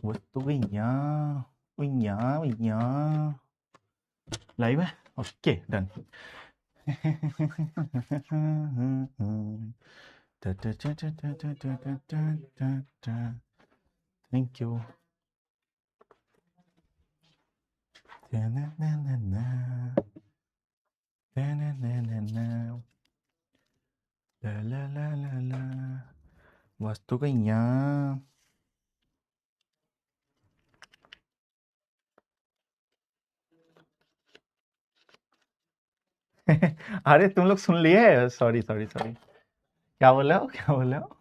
वस्तु लाइव है, okay done. Thank you. वस्तु अरे तुम लोग सुन लिए? सॉरी सॉरी सॉरी, क्या बोल रहे हो, क्या बोल रहे हो?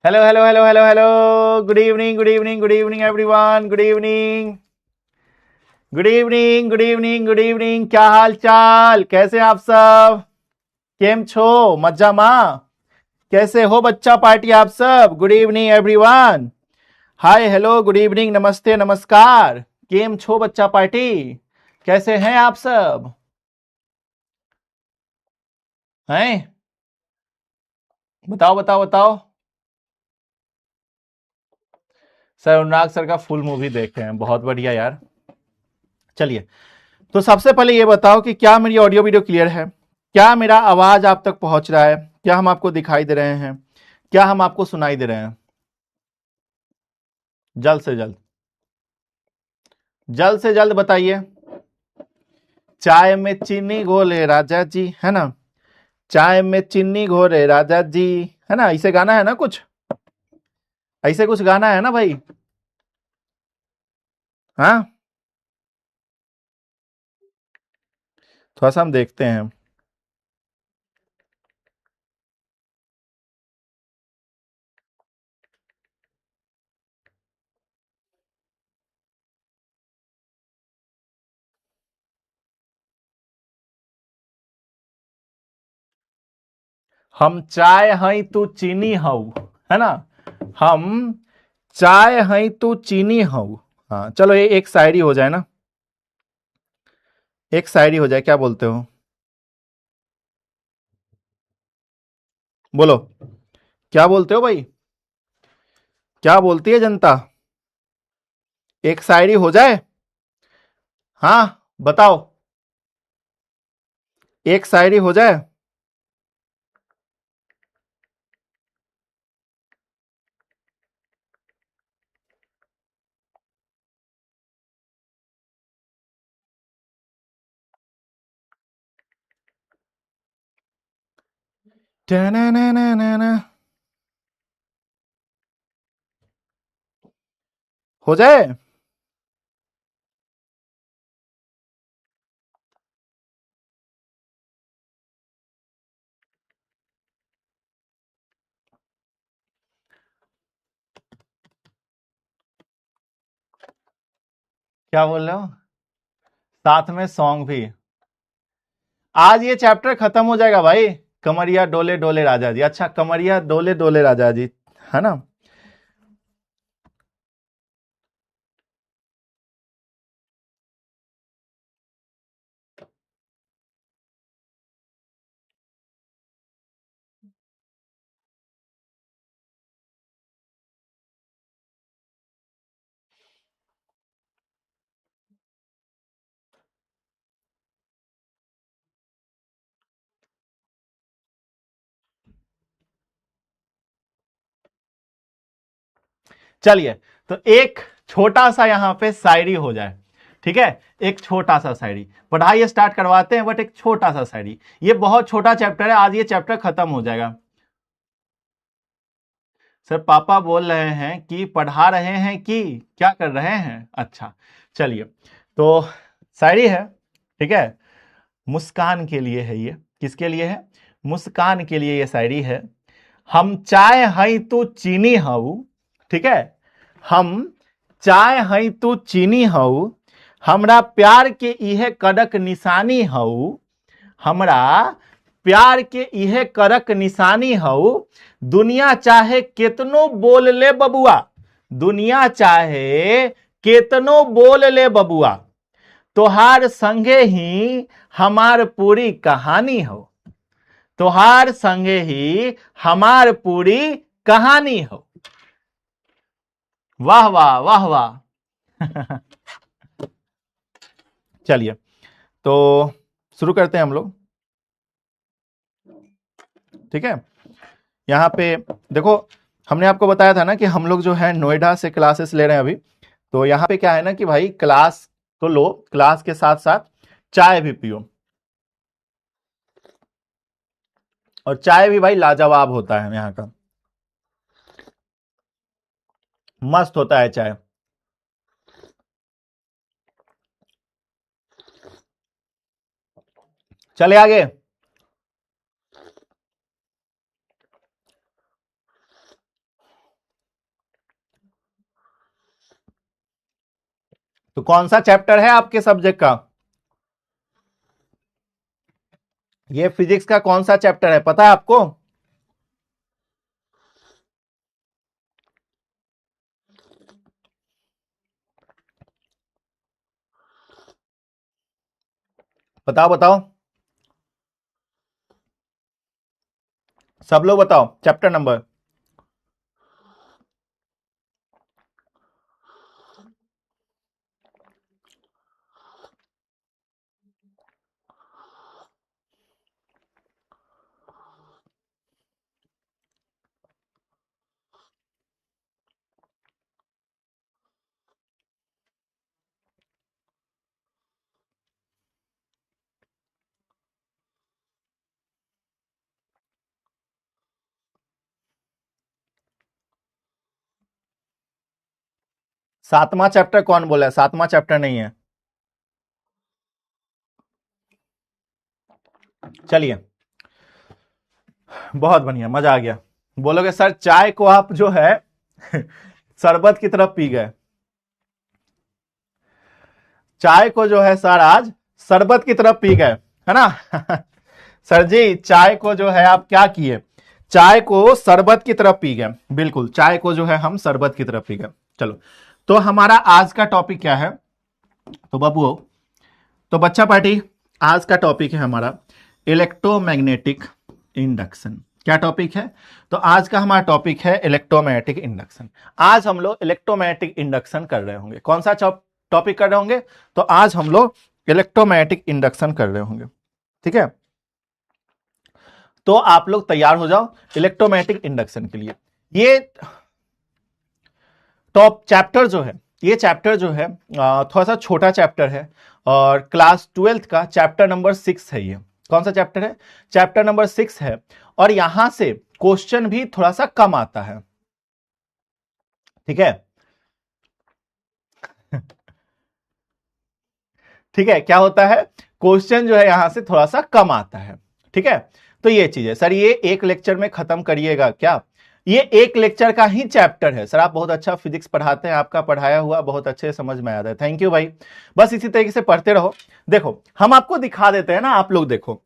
Hello hello hello hello hello, good evening good evening good evening everyone, good evening good evening good evening good evening. क्या हाल चाल, कैसे आप सब? केम छो मज्जा माँ, कैसे हो बच्चा पार्टी आप सब? Good evening everyone, hi hello good evening नमस्ते नमस्कार। केम छो बच्चा पार्टी, कैसे हैं आप सब? हैं, बताओ बताओ बताओ। सर अनुराग सर का फुल मूवी देखे हैं, बहुत बढ़िया यार। चलिए, तो सबसे पहले ये बताओ कि क्या मेरी ऑडियो वीडियो क्लियर है? क्या मेरा आवाज आप तक पहुंच रहा है? क्या हम आपको दिखाई दे रहे हैं? क्या हम आपको सुनाई दे रहे हैं? जल्द से जल्द, जल्द से जल्द बताइए। चाय में चीनी घोले राजा जी, है ना? चाय में चीनी घोले राजा जी, है ना? ऐसे गाना है ना कुछ, ऐसे कुछ गाना है ना भाई? हाँ, थोड़ा सा हम देखते हैं। हम चाय हई तू चीनी हऊ, है ना? हम चाय हई तू चीनी हऊ। हाँ चलो, ये एक शायरी हो जाए ना, एक शायरी हो जाए, क्या बोलते हो? बोलो, क्या बोलते हो भाई? क्या बोलती है जनता? एक शायरी हो जाए? हाँ बताओ, एक शायरी हो जाए। टनननननन। हो जाए? क्या बोल रहे हो? साथ में सॉन्ग भी। आज ये चैप्टर खत्म हो जाएगा भाई। कमरिया डोले डोले राजा जी, अच्छा कमरिया डोले डोले राजा जी, है ना? चलिए, तो एक छोटा सा यहां पे शायरी हो जाए, ठीक है? एक छोटा सा शायरी, पढ़ाई स्टार्ट करवाते हैं, बट एक छोटा सा शायरी। ये बहुत छोटा चैप्टर है, आज ये चैप्टर खत्म हो जाएगा। सर पापा बोल रहे हैं कि पढ़ा रहे हैं कि क्या कर रहे हैं? अच्छा चलिए, तो शायरी है, ठीक है? मुस्कान के लिए है ये। किसके लिए है? मुस्कान के लिए ये शायरी है। हम चाय हई तू चीनी हऊ, ठीक है? हम चाय हई तू चीनी हऊ, हमरा प्यार के इहे कड़क निशानी हऊ, हमरा प्यार के इहे करक निशानी हऊ। दुनिया चाहे कितनो बोल ले बबुआ, दुनिया चाहे केतनो बोल ले बबुआ, तोहार संगे ही हमार पूरी कहानी हो, तोहार संगे ही हमार पूरी कहानी हो। वाह वाह वाह वाह। चलिए तो शुरू करते हैं हम लोग, ठीक है। यहां पे देखो, हमने आपको बताया था ना कि हम लोग जो है नोएडा से क्लासेस ले रहे हैं अभी। तो यहां पे क्या है ना कि भाई क्लास तो लो, क्लास के साथ साथ चाय भी पियो, और चाय भी भाई लाजवाब होता है यहाँ का, मस्त होता है चाय। चले आगे। तो कौन सा चैप्टर है आपके सब्जेक्ट का? ये फिजिक्स का कौन सा चैप्टर है पता है आपको? बताओ बताओ, सब लोग बताओ चैप्टर नंबर। सातवां चैप्टर कौन बोला है? सातवां चैप्टर नहीं है। चलिए, बहुत बढ़िया, मजा आ गया। बोलोगे सर चाय को आप जो है शरबत की तरफ पी गए, चाय को जो है सर आज शरबत की तरफ पी गए, है ना? सर जी चाय को जो है आप क्या किए? चाय को शरबत की तरफ पी गए, बिल्कुल चाय को जो है हम शरबत की तरफ पी गए। चलो, तो हमारा आज का टॉपिक क्या है? तो बाबू, तो बच्चा पार्टी, आज का टॉपिक है हमारा इलेक्ट्रोमैग्नेटिक इंडक्शन। क्या टॉपिक है? तो आज का हमारा टॉपिक है इलेक्ट्रोमैग्नेटिक इंडक्शन। आज हम लोग इलेक्ट्रोमैग्नेटिक इंडक्शन कर रहे होंगे। कौन सा टॉपिक कर रहे होंगे? तो आज हम लोग इलेक्ट्रोमैग्नेटिक इंडक्शन कर रहे होंगे, ठीक है। तो आप लोग तैयार हो जाओ इलेक्ट्रोमैग्नेटिक इंडक्शन के लिए। ये टॉप चैप्टर जो है, ये चैप्टर जो है थोड़ा सा छोटा चैप्टर है, और क्लास 12th का चैप्टर नंबर 6 है। ये कौन सा चैप्टर है? चैप्टर नंबर 6 है, और यहां से क्वेश्चन भी थोड़ा सा कम आता है, ठीक है। ठीक है, क्या होता है? क्वेश्चन जो है यहां से थोड़ा सा कम आता है, ठीक है। तो ये चीज है सर, ये एक लेक्चर में खत्म करिएगा क्या? ये एक लेक्चर का ही चैप्टर है सर। आप बहुत अच्छा फिजिक्स पढ़ाते हैं, आपका पढ़ाया हुआ बहुत अच्छे समझ में आता है, थैंक यू भाई। बस इसी तरीके से पढ़ते रहो। देखो हम आपको दिखा देते हैं ना, आप लोग देखो,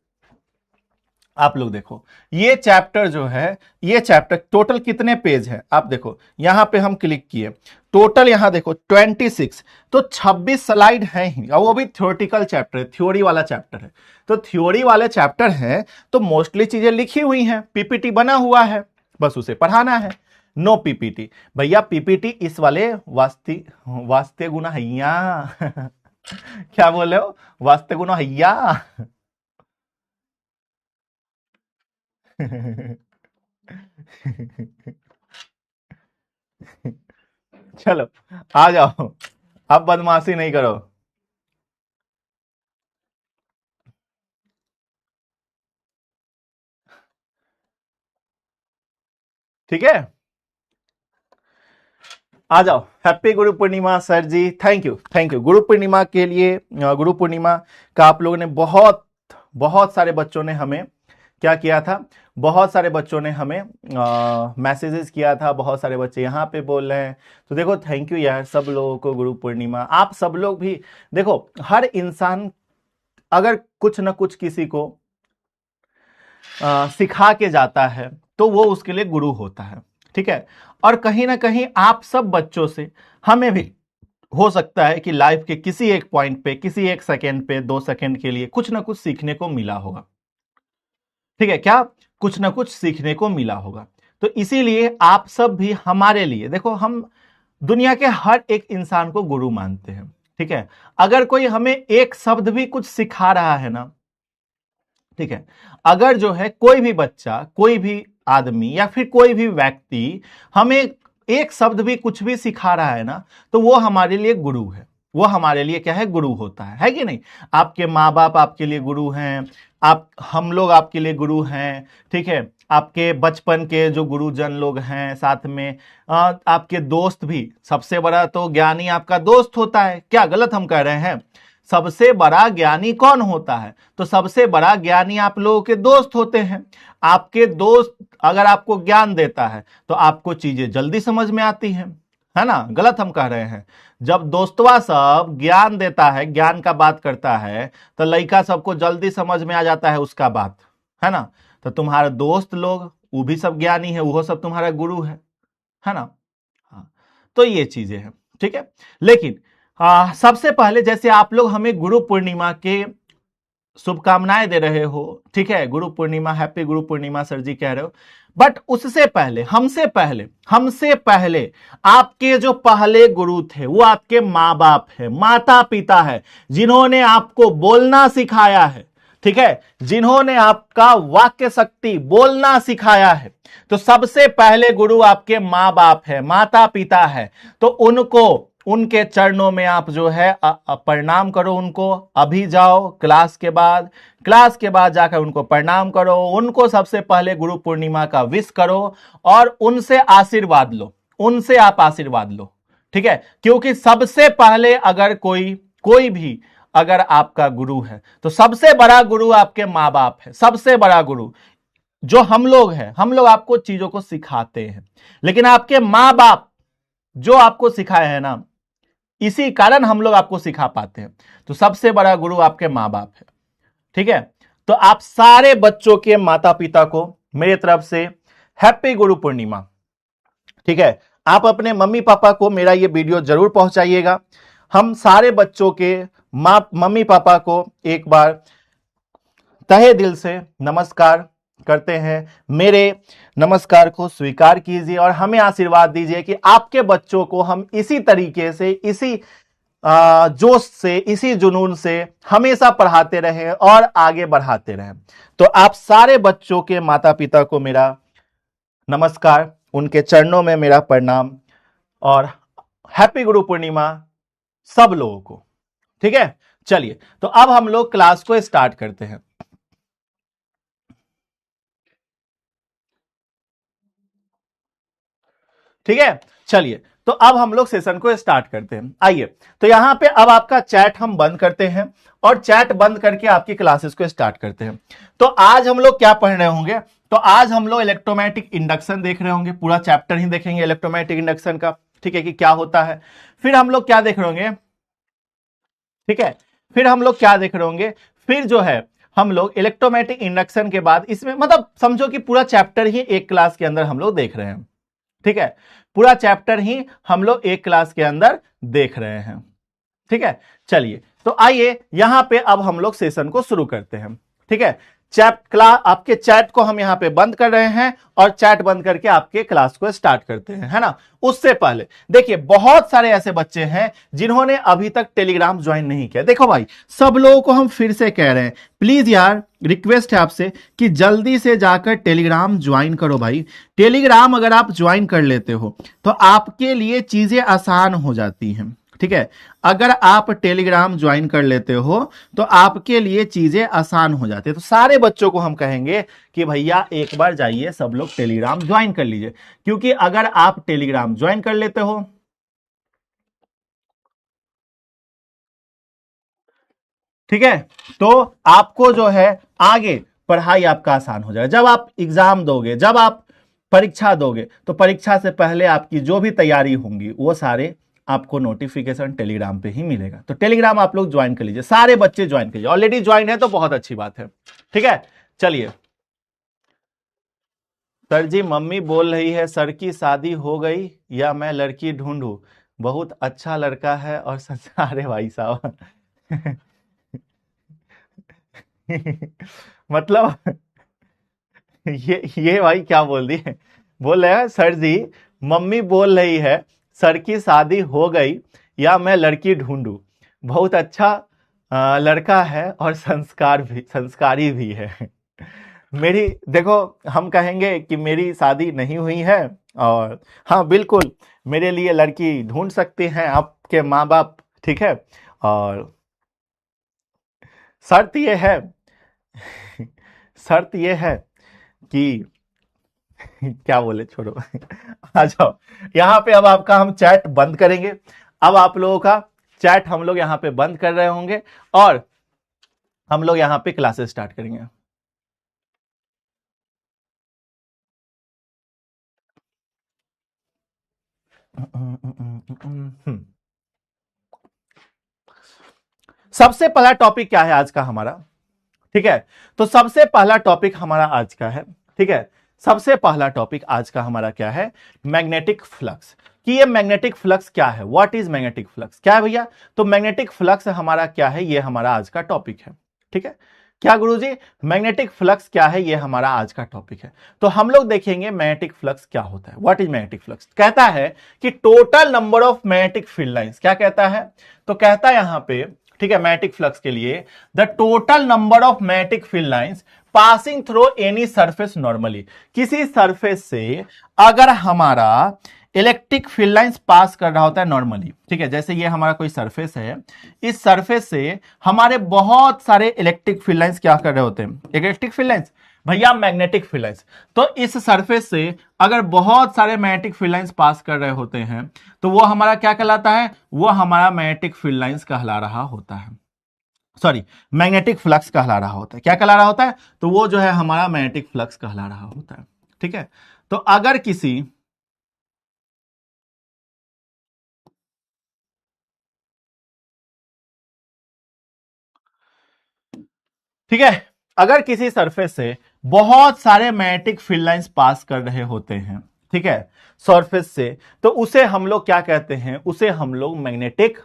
आप लोग देखो, ये चैप्टर जो है, ये चैप्टर टोटल कितने पेज है? आप देखो यहां पे हम क्लिक किए, टोटल यहां देखो 26, तो 26 स्लाइड है ही, और वो भी थ्योरेटिकल चैप्टर है, थ्योरी वाला चैप्टर है। तो थ्योरी वाले चैप्टर है तो मोस्टली चीजें लिखी हुई हैं, पीपीटी बना हुआ है, बस उसे पढ़ाना है। नो पीपीटी भैया, पीपीटी इस वाले वास्ते वास्ते गुना हैया। क्या बोले हो? वास्ते गुना हैया। चलो आ जाओ, अब बदमाशी नहीं करो, ठीक है। आ जाओ। Happy Guru Purnima sir ji, thank you thank you. Guru Purnima के लिए, गुरु पूर्णिमा का आप लोगों ने बहुत बहुत सारे बच्चों ने हमें क्या किया था, बहुत सारे बच्चों ने हमें मैसेजेस किया था, बहुत सारे बच्चे यहाँ पे बोल रहे हैं। तो देखो थैंक यू यार सब लोगों को, गुरु पूर्णिमा। आप सब लोग भी देखो, हर इंसान अगर कुछ ना कुछ किसी को सिखा के जाता है तो वो उसके लिए गुरु होता है, ठीक है। और कहीं ना कहीं आप सब बच्चों से हमें भी हो सकता है कि लाइफ के किसी एक पॉइंट पे, किसी एक सेकेंड पे, 2 सेकेंड के लिए कुछ ना कुछ सीखने को मिला होगा। ठीक है, क्या कुछ ना कुछ सीखने को मिला होगा। तो इसीलिए आप सब भी हमारे लिए, देखो हम दुनिया के हर एक इंसान को गुरु मानते हैं। ठीक है, अगर कोई हमें एक शब्द भी कुछ सिखा रहा है ना, ठीक है, अगर जो है कोई भी बच्चा, कोई भी आदमी या फिर कोई भी व्यक्ति हमें एक शब्द भी कुछ भी सिखा रहा है ना, तो वो हमारे लिए गुरु है। वो हमारे लिए क्या है, गुरु होता है कि नहीं। आपके माँ बाप आपके लिए गुरु हैं, आप हम लोग आपके लिए गुरु हैं। ठीक है, आपके बचपन के जो गुरुजन लोग हैं, साथ में आपके दोस्त भी, सबसे बड़ा तो ज्ञानी आपका दोस्त होता है। क्या गलत हम कह रहे हैं? सबसे बड़ा ज्ञानी कौन होता है? तो सबसे बड़ा ज्ञानी आप लोगों के दोस्त होते हैं। आपके दोस्त अगर आपको ज्ञान देता है तो आपको चीजें जल्दी समझ में आती हैं, है ना। गलत हम कह रहे हैं? जब दोस्तवा सब ज्ञान देता है, ज्ञान का बात करता है, तो लड़का सबको जल्दी समझ में आ जाता है उसका बात, है ना। तो तुम्हारे दोस्त लोग वो भी सब ज्ञानी है, वो सब तुम्हारा गुरु है ना। हाँ, तो ये चीजें हैं। ठीक है, लेकिन सबसे पहले जैसे आप लोग हमें गुरु पूर्णिमा के शुभकामनाएं दे रहे हो, ठीक है, गुरु पूर्णिमा, हैप्पी गुरु पूर्णिमा सर जी कह रहे हो, बट उससे पहले, हमसे पहले आपके जो पहले गुरु थे वो आपके माँ बाप है, माता पिता है, जिन्होंने आपको बोलना सिखाया है। ठीक है, जिन्होंने आपका वाक्य शक्ति बोलना सिखाया है। तो सबसे पहले गुरु आपके माँ बाप है, माता पिता है। तो उनको, उनके चरणों में आप जो है प्रणाम करो उनको। अभी जाओ क्लास के बाद जाकर उनको प्रणाम करो, उनको सबसे पहले गुरु पूर्णिमा का विश करो और उनसे आशीर्वाद लो, उनसे आप आशीर्वाद लो। ठीक है, क्योंकि सबसे पहले अगर कोई भी अगर आपका गुरु है तो सबसे बड़ा गुरु आपके माँ बाप है। सबसे बड़ा गुरु जो हम लोग हैं, हम लोग आपको चीजों को सिखाते हैं, लेकिन आपके माँ बाप जो आपको सिखाए हैं ना, इसी कारण हम लोग आपको सिखा पाते हैं। तो सबसे बड़ा गुरु आपके माँ बाप है। ठीक है, तो आप सारे बच्चों के माता पिता को मेरी तरफ से हैप्पी गुरु पूर्णिमा। ठीक है, आप अपने मम्मी पापा को मेरा ये वीडियो जरूर पहुंचाइएगा। हम सारे बच्चों के मम्मी पापा को एक बार तहे दिल से नमस्कार करते हैं। मेरे नमस्कार को स्वीकार कीजिए और हमें आशीर्वाद दीजिए कि आपके बच्चों को हम इसी तरीके से, इसी जोश से, इसी जुनून से हमेशा पढ़ाते रहें और आगे बढ़ाते रहें। तो आप सारे बच्चों के माता पिता को मेरा नमस्कार, उनके चरणों में मेरा प्रणाम और हैप्पी गुरु पूर्णिमा सब लोगों को। ठीक है, चलिए तो अब हम लोग क्लास को स्टार्ट करते हैं। ठीक है, चलिए तो अब हम लोग सेशन को स्टार्ट करते हैं। आइए, तो यहां पे अब आपका चैट हम बंद करते हैं और चैट बंद करके आपकी क्लासेस को स्टार्ट करते हैं। तो आज हम लोग क्या पढ़ रहे होंगे? तो आज हम लोग इलेक्ट्रोमैटिक इंडक्शन देख रहे होंगे, पूरा चैप्टर ही देखेंगे इलेक्ट्रोमैटिक इंडक्शन का। ठीक है, कि क्या होता है। फिर हम लोग क्या देख रहे होंगे? ठीक है, फिर हम लोग क्या देख रहे होंगे? फिर जो है हम लोग इलेक्ट्रोमैटिक इंडक्शन के बाद इसमें मतलब समझो कि पूरा चैप्टर ही एक क्लास के अंदर हम लोग देख रहे हैं। ठीक है, पूरा चैप्टर ही हम लोग एक क्लास के अंदर देख रहे हैं। ठीक है, चलिए तो आइए यहां पे अब हम लोग सेशन को शुरू करते हैं। ठीक है, आपके चैट को हम यहां पे बंद कर रहे हैं और चैट बंद करके आपके क्लास को स्टार्ट करते हैं, है ना। उससे पहले देखिए, बहुत सारे ऐसे बच्चे हैं जिन्होंने अभी तक टेलीग्राम ज्वाइन नहीं किया। देखो भाई, सब लोगों को हम फिर से कह रहे हैं, प्लीज यार रिक्वेस्ट है आपसे कि जल्दी से जाकर टेलीग्राम ज्वाइन करो भाई। टेलीग्राम अगर आप ज्वाइन कर लेते हो तो आपके लिए चीजें आसान हो जाती हैं। ठीक है, अगर आप टेलीग्राम ज्वाइन कर लेते हो तो आपके लिए चीजें आसान हो जाती है। तो सारे बच्चों को हम कहेंगे कि भैया एक बार जाइए सब लोग टेलीग्राम ज्वाइन कर लीजिए, क्योंकि अगर आप टेलीग्राम ज्वाइन कर लेते हो, ठीक है, तो आपको जो है आगे पढ़ाई आपका आसान हो जाएगा। जब आप एग्जाम दोगे, जब आप परीक्षा दोगे, तो परीक्षा से पहले आपकी जो भी तैयारी होंगी वो सारे आपको नोटिफिकेशन टेलीग्राम पे ही मिलेगा। तो टेलीग्राम आप लोग ज्वाइन कर लीजिए, सारे बच्चे ज्वाइन कीजिए। ऑलरेडी ज्वाइन है तो बहुत अच्छी बात है। ठीक है, चलिए। सर जी, मम्मी बोल रही है सर की शादी हो गई या मैं लड़की ढूंढूं? बहुत अच्छा लड़का है और अरे भाई साहब मतलब ये भाई क्या बोल दिए, बोल रहे हैं सर जी मम्मी बोल रही है सर की शादी हो गई या मैं लड़की ढूंढूं, बहुत अच्छा लड़का है और संस्कारी भी है। मेरी देखो, हम कहेंगे कि मेरी शादी नहीं हुई है, और हाँ बिल्कुल मेरे लिए लड़की ढूंढ सकते हैं आपके माँ बाप, ठीक है। और शर्त ये है शर्त ये है कि क्या बोले, छोड़ो आ जाओ यहाँ पे। अब आपका हम चैट बंद करेंगे, अब आप लोगों का चैट हम लोग यहाँ पे बंद कर रहे होंगे और हम लोग यहाँ पे क्लासेस स्टार्ट करेंगे। सबसे पहला टॉपिक क्या है आज का हमारा, ठीक है। तो सबसे पहला टॉपिक हमारा आज का है, ठीक है। सबसे पहला टॉपिक आज का हमारा क्या है, मैग्नेटिक फ्लक्स। कि ये मैग्नेटिक फ्लक्स क्या है, व्हाट इज मैग्नेटिक फ्लक्स, क्या है भैया। तो मैग्नेटिक फ्लक्स हमारा क्या है, ये हमारा आज का टॉपिक है, ठीक है। क्या गुरुजी, मैग्नेटिक फ्लक्स क्या है, ये हमारा आज का टॉपिक है। तो हम लोग देखेंगे मैग्नेटिक फ्लक्स क्या होता है, व्हाट इज मैग्नेटिक फ्लक्स। कहता है कि total number of magnetic field lines, क्या कहता है, तो कहता है यहां पे, ठीक है, मैग्नेटिक फ्लक्स के लिए the total number of magnetic field lines passing through any surface normally. किसी सरफेस से अगर हमारा इलेक्ट्रिक फील्ड लाइंस पास कर रहा होता है नॉर्मली, ठीक है। जैसे ये हमारा कोई सरफेस है, इस सरफेस से हमारे बहुत सारे इलेक्ट्रिक फील्ड लाइंस क्या कर रहे होते हैं, इलेक्ट्रिक फील्ड लाइंस भैया मैग्नेटिक फील्ड लाइंस। तो इस सरफेस से अगर बहुत सारे मैग्नेटिक फील्ड लाइंस पास कर रहे होते हैं तो वो हमारा क्या कहलाता है, वो हमारा मैग्नेटिक फील्ड लाइंस कहला रहा होता है, सॉरी मैग्नेटिक फ्लक्स कहला रहा होता है। क्या कहला रहा होता है, तो वो जो है हमारा मैग्नेटिक फ्लक्स कहला रहा होता है, ठीक है। तो अगर किसी, ठीक है, अगर किसी सरफेस से बहुत सारे मैग्नेटिक फील्ड लाइंस पास कर रहे होते हैं, ठीक है, सरफेस से, तो उसे हम लोग क्या कहते हैं, उसे हम लोग मैग्नेटिक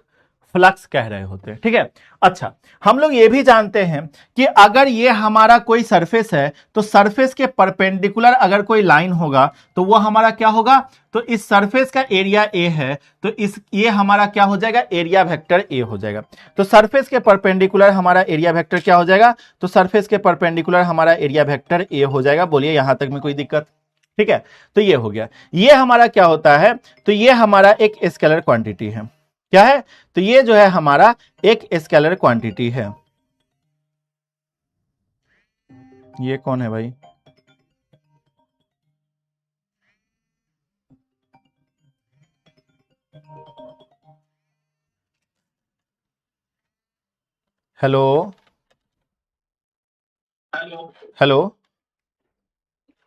फ्लक्स कह रहे होते हैं, ठीक है। अच्छा, हम लोग ये भी जानते हैं कि अगर ये हमारा कोई सरफेस है तो सरफेस के परपेंडिकुलर अगर कोई लाइन होगा तो वो हमारा क्या होगा, तो इस सरफेस का एरिया ए है तो इस ये हमारा क्या हो जाएगा, एरिया वेक्टर ए हो जाएगा। तो सरफेस के परपेंडिकुलर हमारा एरिया वेक्टर क्या हो जाएगा, तो सरफेस के परपेंडिकुलर हमारा एरिया वेक्टर ए हो जाएगा। बोलिए यहां तक में कोई दिक्कत, ठीक है। तो ये हो गया, ये हमारा क्या होता है, तो ये हमारा एक स्केलर क्वांटिटी है, क्या है, तो ये जो है हमारा एक स्केलर क्वांटिटी है। ये कौन है भाई, हेलो हेलो हेलो,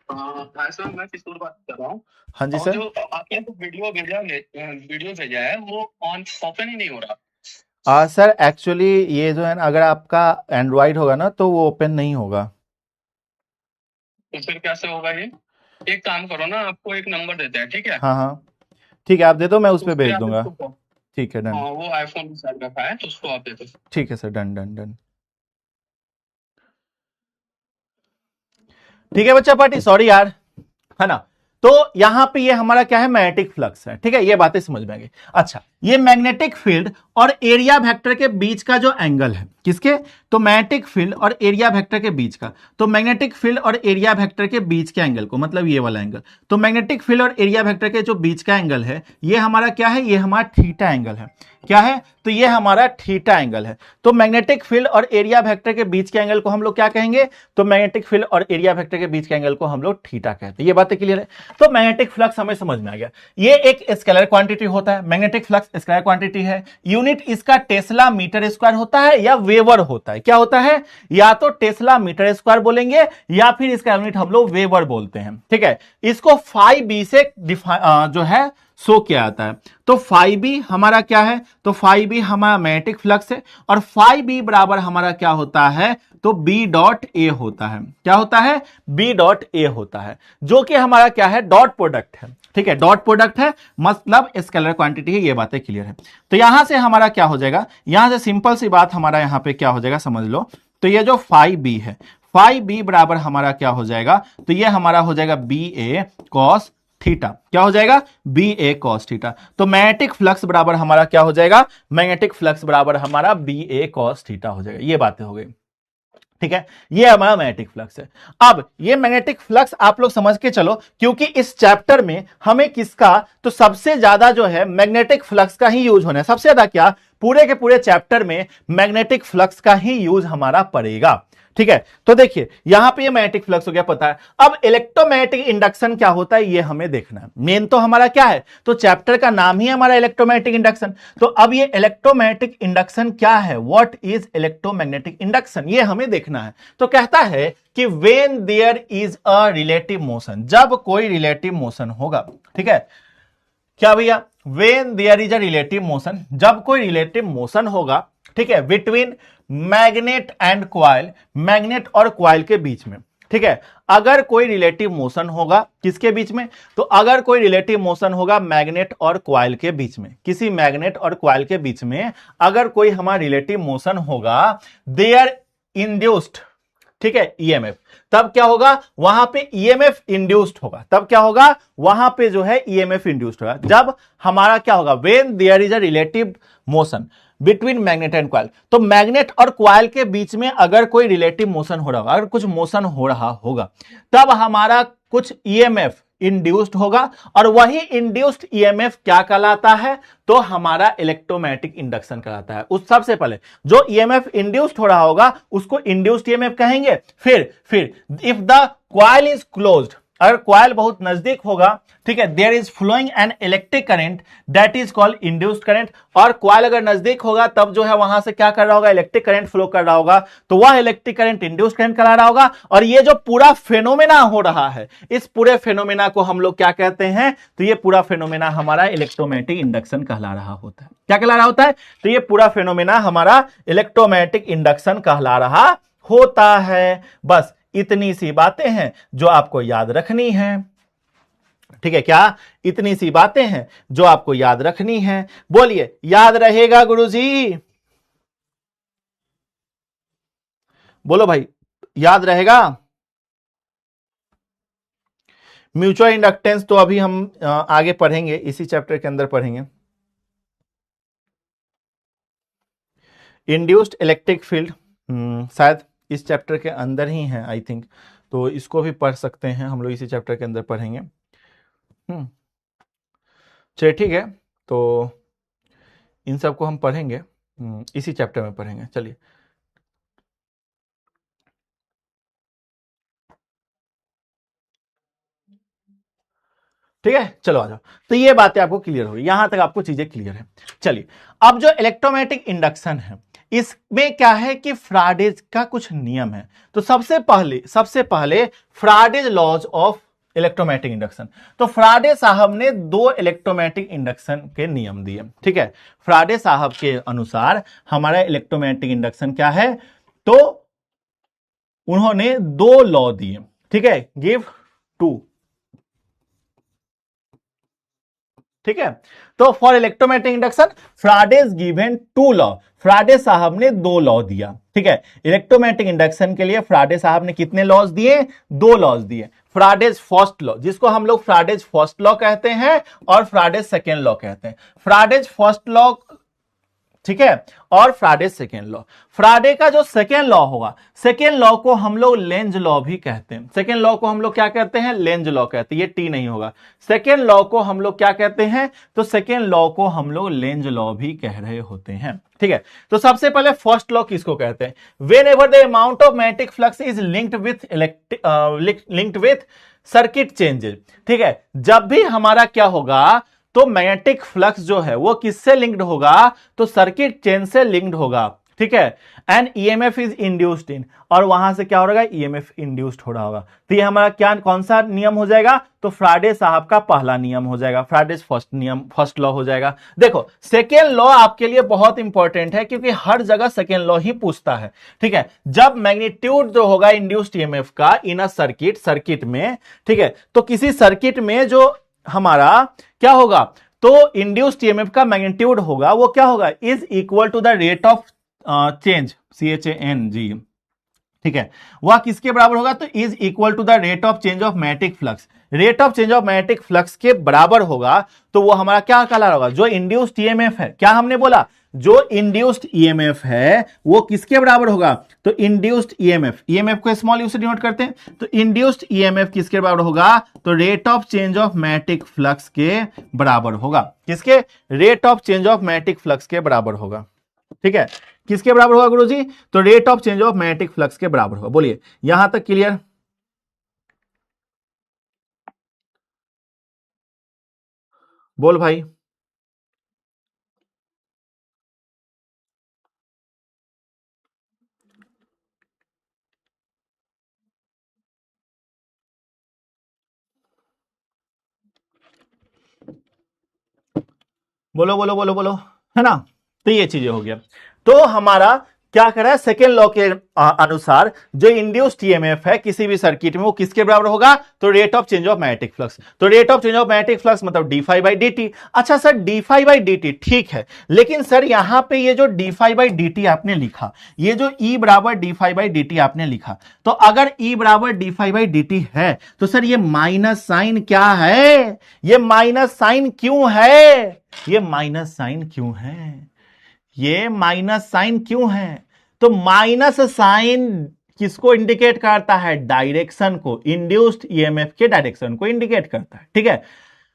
हाँ सर, मैं किशोर बात कर रहा हूँ। हाँ जी और सर। जो आपने तो वीडियो भेजा है वो ऑन ओपन ही नहीं हो रहा। सर एक्चुअली ये जो है ना, अगर आपका एंड्रॉइड होगा ना तो वो ओपन नहीं होगा। तो फिर कैसे होगा ये, एक काम करो ना, आपको एक नंबर देते हैं, ठीक है। हाँ हाँ ठीक है, आप दे दो, मैं उस तो पर उस पे भेज आप दूंगा। इसको, ठीक है, डन। हाँ वो आईफोन के साथ रखा है तो उसको आप दे दो। ठीक है सर, डन डन डन। ठीक है बच्चा पार्टी, सॉरी यार, है ना। तो यहां पे ये हमारा क्या है, मैग्नेटिक फ्लक्स है, ठीक है, ये बातें समझ में आ गई। अच्छा, ये मैग्नेटिक फील्ड और एरिया वेक्टर के बीच का जो एंगल है, किसके, तो मैग्नेटिक फील्ड और एरिया वेक्टर के बीच का, तो मैग्नेटिक फील्ड और एरिया वेक्टर के बीच के एंगल को, मतलब ये वाला एंगल, तो मैग्नेटिक फील्ड और एरिया वेक्टर के जो बीच का एंगल है ये हमारा क्या है, ये हमारा थीटा एंगल है, क्या है, तो ये हमारा थीटा एंगल है। तो मैग्नेटिक फील्ड और एरिया वेक्टर के बीच के एंगल को हम लोग क्या कहेंगे, तो मैग्नेटिक फील्ड और एरिया वेक्टर के बीच के एंगल को हम लोग थीटा कहते हैं। ये बातें क्लियर है। तो मैग्नेटिक फ्लक्स हमें समझ में आ गया, ये एक स्केलर क्वांटिटी होता है, मैग्नेटिक फ्लक्स स्केलर क्वांटिटी है। यूनिट इसका टेस्ला मीटर स्क्वायर होता है या वेबर होता है, क्या होता है, या तो टेस्ला मीटर स्क्वायर बोलेंगे या फिर इसका यूनिट हम लोग वेबर बोलते हैं, ठीक है। इसको 5b से जो है शो किया जाता है। तो फाई बी हमारा क्या है, तो फाई बी हमारा मैग्नेटिक फ्लक्स है, और फाई बी बराबर हमारा क्या होता है, तो बी डॉट ए होता है। क्या होता है, बी डॉट ए होता है, जो कि हमारा क्या है, डॉट प्रोडक्ट है। ठीक है, डॉट प्रोडक्ट है, मतलब स्केलर क्वांटिटी है, ये बातें क्लियर है। तो यहां से हमारा क्या हो जाएगा, यहां से सिंपल सी बात हमारा यहां पे क्या हो जाएगा, समझ लो। तो ये जो फाई बी है, फाई बी बराबर हमारा क्या हो जाएगा, तो ये हमारा हो जाएगा बी ए कॉस थीटा। क्या हो जाएगा, बी ए कॉस थीटा। तो मैग्नेटिक फ्लक्स बराबर हमारा क्या हो जाएगा, मैग्नेटिक फ्लक्स बराबर हमारा बी ए कॉस थीटा हो जाएगा। ये बातें हो गई। ठीक है, ये हमारा मैग्नेटिक फ्लक्स है। अब ये मैग्नेटिक फ्लक्स आप लोग समझ के चलो, क्योंकि इस चैप्टर में हमें किसका, तो सबसे ज्यादा जो है मैग्नेटिक फ्लक्स का ही यूज होना है। सबसे ज्यादा क्या, पूरे के पूरे चैप्टर में मैग्नेटिक फ्लक्स का ही यूज हमारा पड़ेगा। ठीक है, तो देखिए यहां पे ये मैग्नेटिक फ्लक्स हो गया पता है। अब इलेक्ट्रोमैग्नेटिक इंडक्शन क्या होता है ये हमें देखना है। मेन तो हमारा क्या है, तो चैप्टर का नाम ही हमारा इलेक्ट्रोमैग्नेटिक इंडक्शन। तो अब ये इलेक्ट्रोमैग्नेटिक इंडक्शन क्या है, व्हाट इज इलेक्ट्रोमैग्नेटिक इंडक्शन, ये हमें देखना है। तो कहता है कि when there is a relative motion, जब कोई रिलेटिव मोशन होगा। ठीक है, क्या भैया, when there is a relative motion, जब कोई रिलेटिव मोशन होगा, ठीक है, between magnet and coil, magnet और क्वाइल के बीच में। ठीक है, अगर कोई रिलेटिव मोशन होगा किसके बीच में, तो अगर कोई रिलेटिव मोशन होगा मैग्नेट और क्वाइल के बीच में, किसी मैग्नेट और क्वाइल के बीच में अगर कोई हमारा रिलेटिव मोशन होगा, देयर इंड्यूस्ड, ठीक है, ईएमएफ, तब क्या होगा, वहां पे ईएमएफ इंड्यूस्ड होगा। तब क्या होगा, वहां पे जो है ईएमएफ इंड्यूस्ड होगा, जब हमारा क्या होगा, when there is a relative motion between magnet and coil. तो मैग्नेट और क्वाइल के बीच में अगर कोई रिलेटिव मोशन हो रहा होगा, अगर कुछ मोशन हो रहा होगा, तब हमारा कुछ ईएमएफ इंड्यूस्ड होगा, और वही इंड्यूस्ड ईएमएफ क्या कहलाता है, तो हमारा इलेक्ट्रोमैग्नेटिक इंडक्शन कहलाता है। उस सबसे पहले जो ईएमएफ इंड्यूस्ड हो रहा होगा उसको इंड्यूस्ड ईएमएफ कहेंगे। फिर if the coil is closed, अगर क्वाइल बहुत नजदीक होगा, ठीक है, there is flowing an electric current that is called induced current, और क्वाइल अगर नजदीक होगा तब जो है वहां से क्या कर रहा होगा, इलेक्ट्रिक करंट फ्लो कर रहा होगा, तो वह इलेक्ट्रिक करंट इंड्यूस्ड करंट करा रहा होगा। और ये जो पूरा फेनोमेना हो रहा है, इस पूरे फेनोमेना को हम लोग क्या कहते हैं, तो ये पूरा फेनोमेना हमारा इलेक्ट्रोमैग्नेटिक इंडक्शन कहला रहा होता है। क्या कहला रहा होता है, तो ये पूरा फेनोमेना हमारा इलेक्ट्रोमैग्नेटिक इंडक्शन कहला रहा होता है। बस इतनी सी बातें हैं जो आपको याद रखनी है। ठीक है, क्या इतनी सी बातें हैं जो आपको याद रखनी है, बोलिए याद रहेगा गुरुजी, बोलो भाई, याद रहेगा। म्यूचुअल इंडक्टेंस तो अभी हम आगे पढ़ेंगे, इसी चैप्टर के अंदर पढ़ेंगे। इंड्यूस्ड इलेक्ट्रिक फील्ड शायद इस चैप्टर के अंदर ही है आई थिंक, तो इसको भी पढ़ सकते हैं हम लोग, इसी चैप्टर के अंदर पढ़ेंगे। चलिए ठीक है, तो इन सबको हम पढ़ेंगे, इसी चैप्टर में पढ़ेंगे। चलिए ठीक है, चलो आ जाओ। तो ये बातें आपको क्लियर हो गई, यहां तक आपको चीजें क्लियर है। चलिए अब जो इलेक्ट्रोमैग्नेटिक इंडक्शन है, इसमें क्या है कि फ्राडेज का कुछ नियम है। तो सबसे पहले फ्राडेज लॉज ऑफ इलेक्ट्रोमैग्नेटिक इंडक्शन। तो फ्राडे साहब ने 2 इलेक्ट्रोमैग्नेटिक इंडक्शन के नियम दिए। ठीक है, फ्राडे साहब के अनुसार हमारा इलेक्ट्रोमैग्नेटिक इंडक्शन क्या है, तो उन्होंने 2 लॉ दिए। ठीक है, गिव 2। ठीक है, तो for electromagnetic induction Faraday's given 2 law, Faraday साहब ने 2 लॉ दिया। ठीक है, इलेक्ट्रोमैग्नेटिक इंडक्शन के लिए फ्राडे साहब ने कितने लॉज दिए, 2 लॉज दिए। फ्राडेज फर्स्ट लॉ, जिसको हम लोग फ्राडेज फर्स्ट लॉ कहते हैं और फ्राडेज सेकेंड लॉ कहते हैं। फ्राडेज फर्स्ट लॉ, ठीक है, और फ्राडे सेकेंड लॉ। फ्राडे का जो सेकेंड लॉ होगा, सेकेंड लॉ को हम लोग लेंज लॉ भी कहते हैं। सेकेंड लॉ को हम लोग क्या कहते हैं, लेंज लॉ कहते हैं। ये टी नहीं होगा, सेकेंड लॉ को हम लोग क्या कहते हैं, तो सेकेंड लॉ को हम लोग लेंज लॉ भी कह रहे होते हैं। ठीक है, तो सबसे पहले फर्स्ट लॉ किसको कहते हैं, when ever the amount of magnetic flux is linked with circuit changes. ठीक है, जब भी हमारा क्या होगा, तो मैग्नेटिक फ्लक्स जो है वो किससे लिंक्ड होगा, तो सर्किट चेंज से लिंक्ड होगा। ठीक है, and EMF is induced in, और वहां से क्या हो रहा है, ईएमएफ इंड्यूस्ड हो रहा होगा। तो ये हमारा क्या, कौन सा नियम हो जाएगा, तो फ्राडे साहब का पहला नियम हो जाएगा, फ्राडेज फर्स्ट नियम, फर्स्ट लॉ हो जाएगा। देखो सेकेंड लॉ आपके लिए बहुत इंपॉर्टेंट है, क्योंकि हर जगह सेकेंड लॉ ही पूछता है, ठीक है। जब मैग्नीट्यूड जो होगा इंड्यूस्ड ईएमएफ का इन अ सर्किट में, ठीक है, तो किसी सर्किट में जो हमारा क्या होगा, तो इंड्यूस्ड ईएमएफ का मैग्नीट्यूड होगा, वो क्या होगा, is equal to the rate of change, CHANG, ठीक है, वह किसके बराबर होगा, तो is equal to the rate of change of magnetic flux, rate of change of magnetic flux के बराबर होगा। तो वो हमारा क्या कहला होगा, जो इंड्यूस्ड ईएमएफ है, क्या हमने बोला, जो इंड्यूस्ड ईएमएफ है वो किसके बराबर होगा, तो इंड्यूस्ड ईएमएफ को स्मॉल यू से डिनोट करते हैं, तो इंड्यूस्ड ईएमएफ किसके बराबर होगा, तो rate of change of magnetic flux के बराबर होगा, किसके, rate of change of magnetic flux के बराबर होगा, ठीक है, किसके बराबर होगा गुरुजी, तो rate of change of magnetic flux के बराबर होगा। बोलिए यहां तक क्लियर, बोल भाई, बोलो बोलो बोलो बोलो, है ना। तो ये चीजें हो गया, तो हमारा क्या करा है, सेकेंड लॉ के अनुसार जो इंड्यूस्ड ईएमएफ है किसी भी सर्किट में वो किसके बराबर होगा, तो rate of change of magnetic flux, तो rate of change of magnetic flux मतलब d∅dt। अच्छा सर d∅dt ठीक है, लेकिन सर यहां पे ये जो d∅dt आपने लिखा, ये जो E बराबर d∅dt आपने लिखा, तो अगर E बराबर d∅dt है तो सर ये माइनस साइन क्या है, ये माइनस साइन क्यों है, ये माइनस साइन क्यों है, ये माइनस साइन क्यों है, तो माइनस साइन किसको इंडिकेट करता है, डायरेक्शन को, इंड्यूस्ड ईएमएफ के डायरेक्शन को इंडिकेट करता है, ठीक है।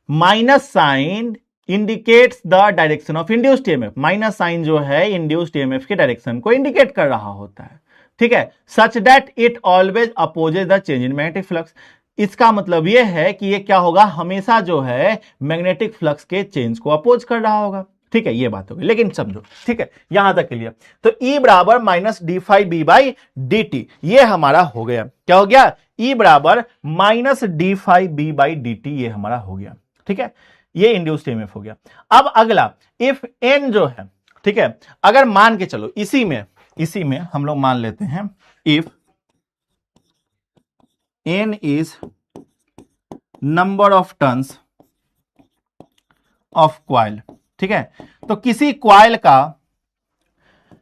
Minus sign indicates the direction of induced EMF, minus sign जो है इंड्यूस्ड ईएमएफ के डायरेक्शन को इंडिकेट कर रहा होता है, ठीक है, such that it always opposes the change in magnetic flux. इसका मतलब यह है कि ये क्या होगा, हमेशा जो है मैग्नेटिक फ्लक्स के चेंज को अपोज कर रहा होगा, ठीक है, ये बात होगी, लेकिन समझो, ठीक है, यहां तक क्लियर। तो E बराबर माइनस d∅b/dt, ये हमारा हो गया, क्या हो गया, E बराबर माइनस d∅b/dt, ये हमारा हो गया, ठीक है, ये इंड्यूस्ड ईएमएफ हो गया। अब अगला, इफ n जो है, ठीक है, अगर मान के चलो इसी में हम लोग मान लेते हैं, if n is number of turns of coil, ठीक है, तो किसी कॉइल का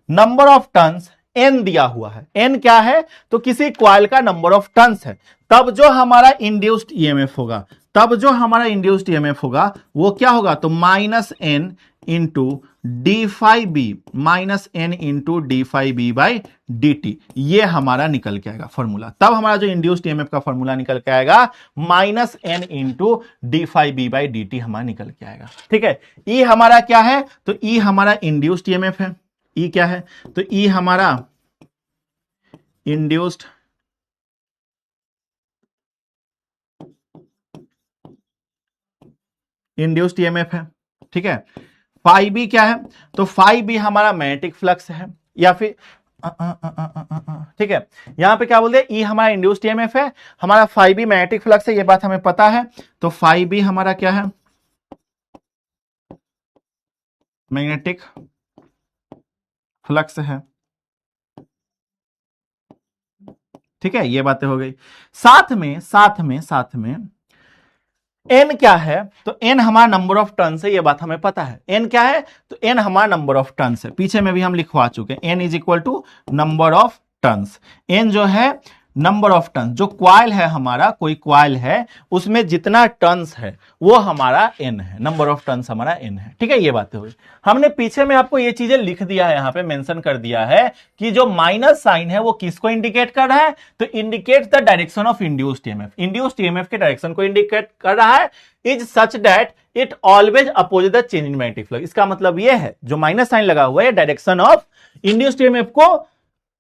नंबर ऑफ टर्न्स n दिया हुआ है, n क्या है, तो किसी कॉइल का नंबर ऑफ टर्न्स है, तब जो हमारा इंड्यूस्ड ईएमएफ होगा, तब जो हमारा इंड्यूस्ड ईएमएफ होगा वो क्या होगा, तो minus n into d∅b, minus n into d∅b/dt, ये हमारा निकल के आएगा फॉर्मूला। तब हमारा जो इंड्यूस्ड ईएमएफ का फॉर्मूला निकल के आएगा माइनस n इंटू d∅b/dt हमारा निकल के आएगा, ठीक है। E हमारा क्या है, तो E हमारा इंड्यूस्ड ईएमएफ है, E क्या है, तो E हमारा इंड्यूस्ड ईएमएफ है, ठीक है। फाई बी क्या है, तो फाई बी हमारा मैग्नेटिक फ्लक्स है, या फिर ठीक है, यहां पे क्या बोलते हैं, ई हमारा इंड्यूस्ड ईएमएफ है, हमारा फाई बी मैग्नेटिक फ्लक्स है, ये बात हमें पता है, तो फाई बी हमारा क्या है, मैग्नेटिक फ्लक्स है, ठीक है, ये बातें हो गई। साथ में n क्या है, तो n हमारा नंबर ऑफ टर्न्स है, ये बात हमें पता है, n क्या है, तो n हमारा नंबर ऑफ टर्न्स है, पीछे में भी हम लिखवा चुके हैं, n is equal to number of turns, n जो है नंबर ऑफ टर्न्स, जो क्वाइल है हमारा, कोई क्वाइल है उसमें जितना टर्न्स है वो हमारा n है, नंबर ऑफ टर्न्स हमारा n है, ठीक है, ये बातें हुई। हमने पीछे में आपको ये चीजें लिख दिया है, यहां पे मेंशन कर दिया है कि जो माइनस साइन है वो किसको इंडिकेट कर रहा है, तो indicate the direction of induced EMF, induced EMF के डायरेक्शन को इंडिकेट कर रहा है, is such that it always oppose the change in magnetic flux. इसका मतलब यह है जो माइनस साइन लगा हुआ है डायरेक्शन ऑफ इंड्यूस्ड ईएमएफ को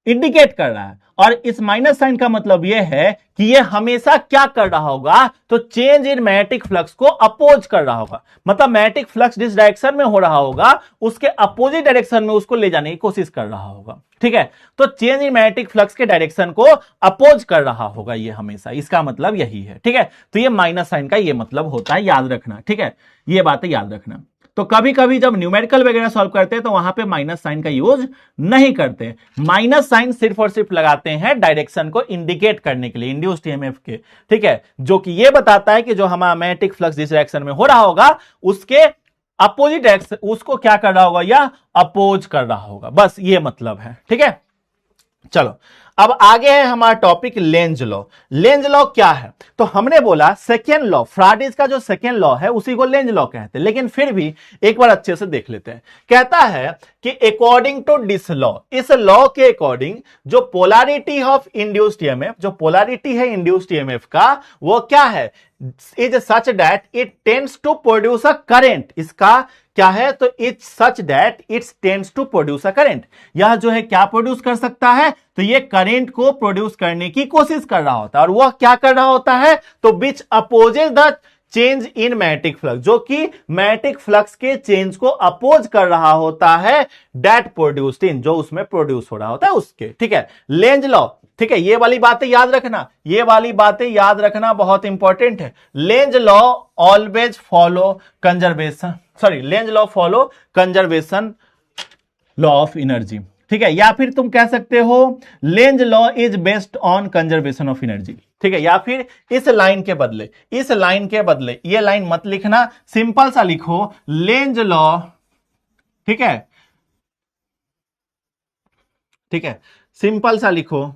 इंडिकेट कर रहा है। और इस माइनस साइन का मतलब यह है कि यह हमेशा क्या कर रहा होगा, तो चेंज इन मैग्नेटिक फ्लक्स को अपोज कर रहा होगा। मतलब मैग्नेटिक फ्लक्स जिस डायरेक्शन में हो रहा होगा उसके अपोजिट डायरेक्शन में उसको ले जाने की कोशिश कर रहा होगा। ठीक है, तो चेंज इन मैग्नेटिक फ्लक्स के डायरेक्शन को अपोज कर रहा होगा ये हमेशा, इसका मतलब यही है। ठीक है, तो ये माइनस साइन का ये मतलब होता है, याद रखना। ठीक है, ये बातें याद रखना। तो कभी कभी जब न्यूमेरिकल वगैरह सॉल्व करते हैं तो वहां पे माइनस साइन का यूज नहीं करते। माइनस साइन सिर्फ और सिर्फ लगाते हैं डायरेक्शन को इंडिकेट करने के लिए, इंड्यूस्ड ईएमएफ के। ठीक है, जो कि ये बताता है कि जो हमारा मैग्नेटिक फ्लक्स जिस डायरेक्शन में हो रहा होगा उसके अपोजिट डायरेक्शन उसको क्या कर रहा होगा, या अपोज कर रहा होगा, बस ये मतलब है। ठीक है, चलो अब आगे है हमारा topic Lenz law. Lenz law क्या है, तो हमने बोला सेकेंड लॉ, फ्राडेज का जो सेकेंड लॉ है उसी को लेंज लॉ कहते हैं, लेकिन फिर भी एक बार अच्छे से देख लेते हैं। कहता है कि अकॉर्डिंग टू दिस लॉ, इस लॉ के अकॉर्डिंग जो पोलैरिटी ऑफ इंड्यूस्ड ईएमएफ, जो पोलैरिटी है इंड्यूस्ड ईएमएफ का, वो क्या है, is such that it tends to produce a current. इसका क्या है, तो it's such that it's tends to produce a current. यह जो है क्या प्रोड्यूस कर सकता है, तो ये करंट को प्रोड्यूस करने की कोशिश कर रहा होता है। और वह क्या कर रहा होता है, तो which opposes the change in magnetic flux, जो कि मैग्नेटिक फ्लक्स के चेंज को अपोज कर रहा होता है, दैट प्रोड्यूस्ड इन, जो उसमें प्रोड्यूस हो रहा होता है उसके। ठीक है, लेंज लॉ। ठीक है, ये वाली बातें याद रखना, ये वाली बातें याद रखना बहुत इंपॉर्टेंट है। Lenz law always follow conservation, sorry Lenz law follow conservation law of energy. ठीक है, या फिर तुम कह सकते हो Lenz law is based on conservation of energy. ठीक है, या फिर इस लाइन के बदले, इस लाइन के बदले ये लाइन मत लिखना, सिंपल सा लिखो लेंज लॉ। ठीक है, ठीक है, सिंपल सा लिखो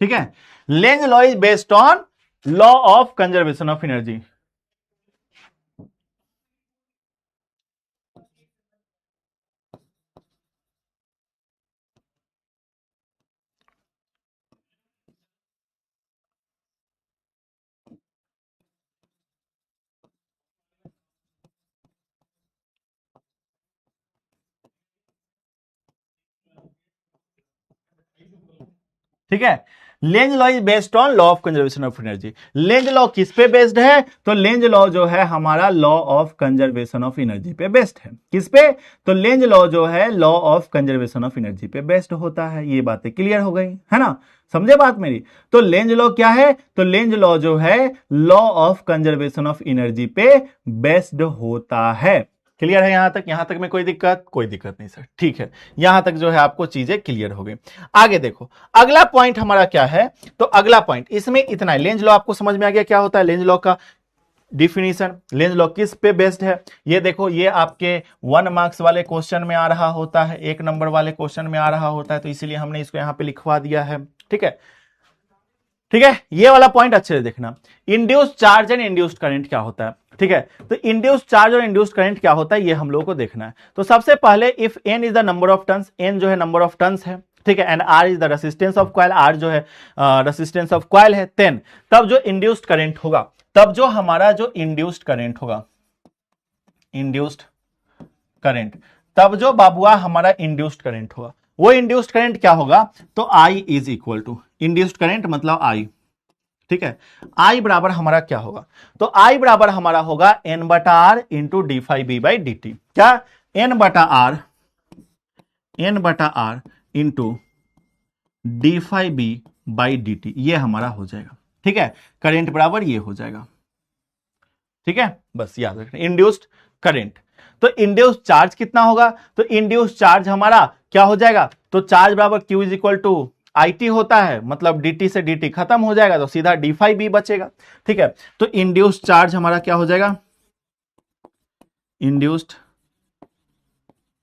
ठीक है, Lenz law is based on law of conservation of energy. ठीक है, Lenz law is based on law of conservation of energy. Lenz law किस पे बेस्ड है, तो लेंज लॉ जो है हमारा law of conservation of energy पे बेस्ड है। किस पे, तो लेंज लॉ जो है law of conservation of energy पे बेस्ड होता है। ये बातें क्लियर हो गई है ना, समझे बात मेरी। तो लेंज लॉ क्या है, तो लेंज लॉ जो है law of conservation of energy पे बेस्ड होता है। क्लियर है यहां तक, यहां तक में कोई दिक्कत, कोई दिक्कत नहीं सर। ठीक है, यहां तक जो है आपको चीजें क्लियर हो गई। आगे देखो अगला पॉइंट हमारा क्या है, तो अगला पॉइंट इसमें इतना है। लेंज लॉ आपको समझ में आ गया क्या होता है, लेंज लॉ का डिफिनीशन। लेंज लॉ किस पे बेस्ड है, ये देखो, ये आपके 1 मार्क्स वाले क्वेश्चन में आ रहा होता है, 1 नंबर वाले क्वेश्चन में आ रहा होता है, तो इसीलिए हमने इसको यहां पे लिखवा दिया है। ठीक है, ठीक है, ये वाला पॉइंट अच्छे से देखना। Induced charge and induced current क्या होता है। ठीक है, तो इंड्यूस्ड चार्ज और इंड्यूस्ड करंट क्या होता है ये हम लोगों को देखना है। तो सबसे पहले if N is the number of turns, N जो है नंबर ऑफ टर्न्स है, ठीक है, and R is the resistance of coil, R जो है रेसिस्टेंस ऑफ कॉइल है, देन तब जो इंड्यूस्ड करंट होगा, तब जो हमारा जो इंड्यूस्ड करंट होगा, इंड्यूस्ड करंट, तब जो बाबुआ हमारा इंड्यूस्ड करंट होगा, वो इंड्यूस्ड करंट क्या होगा, तो I is equal to, induced current मतलब आई। ठीक है, आई बराबर हमारा क्या होगा, तो आई बराबर हमारा होगा एन बटा R into d phi B by D t. क्या, एन बटा आर, एन बटा R into d phi B by D t, ये हमारा हो जाएगा। ठीक है, करंट बराबर ये हो जाएगा। ठीक है, बस याद रखना इंड्यूस्ड करंट। तो इंड्यूस्ड चार्ज कितना होगा, तो इंड्यूस्ड चार्ज हमारा क्या हो जाएगा, तो चार्ज बराबर Q is equal to I T होता है, मतलब dt से dt खत्म हो जाएगा, तो सीधा डी फाइव बी बचेगा। ठीक है, तो इंड्यूस्ड चार्ज हमारा क्या हो जाएगा, इंड्यूस्ड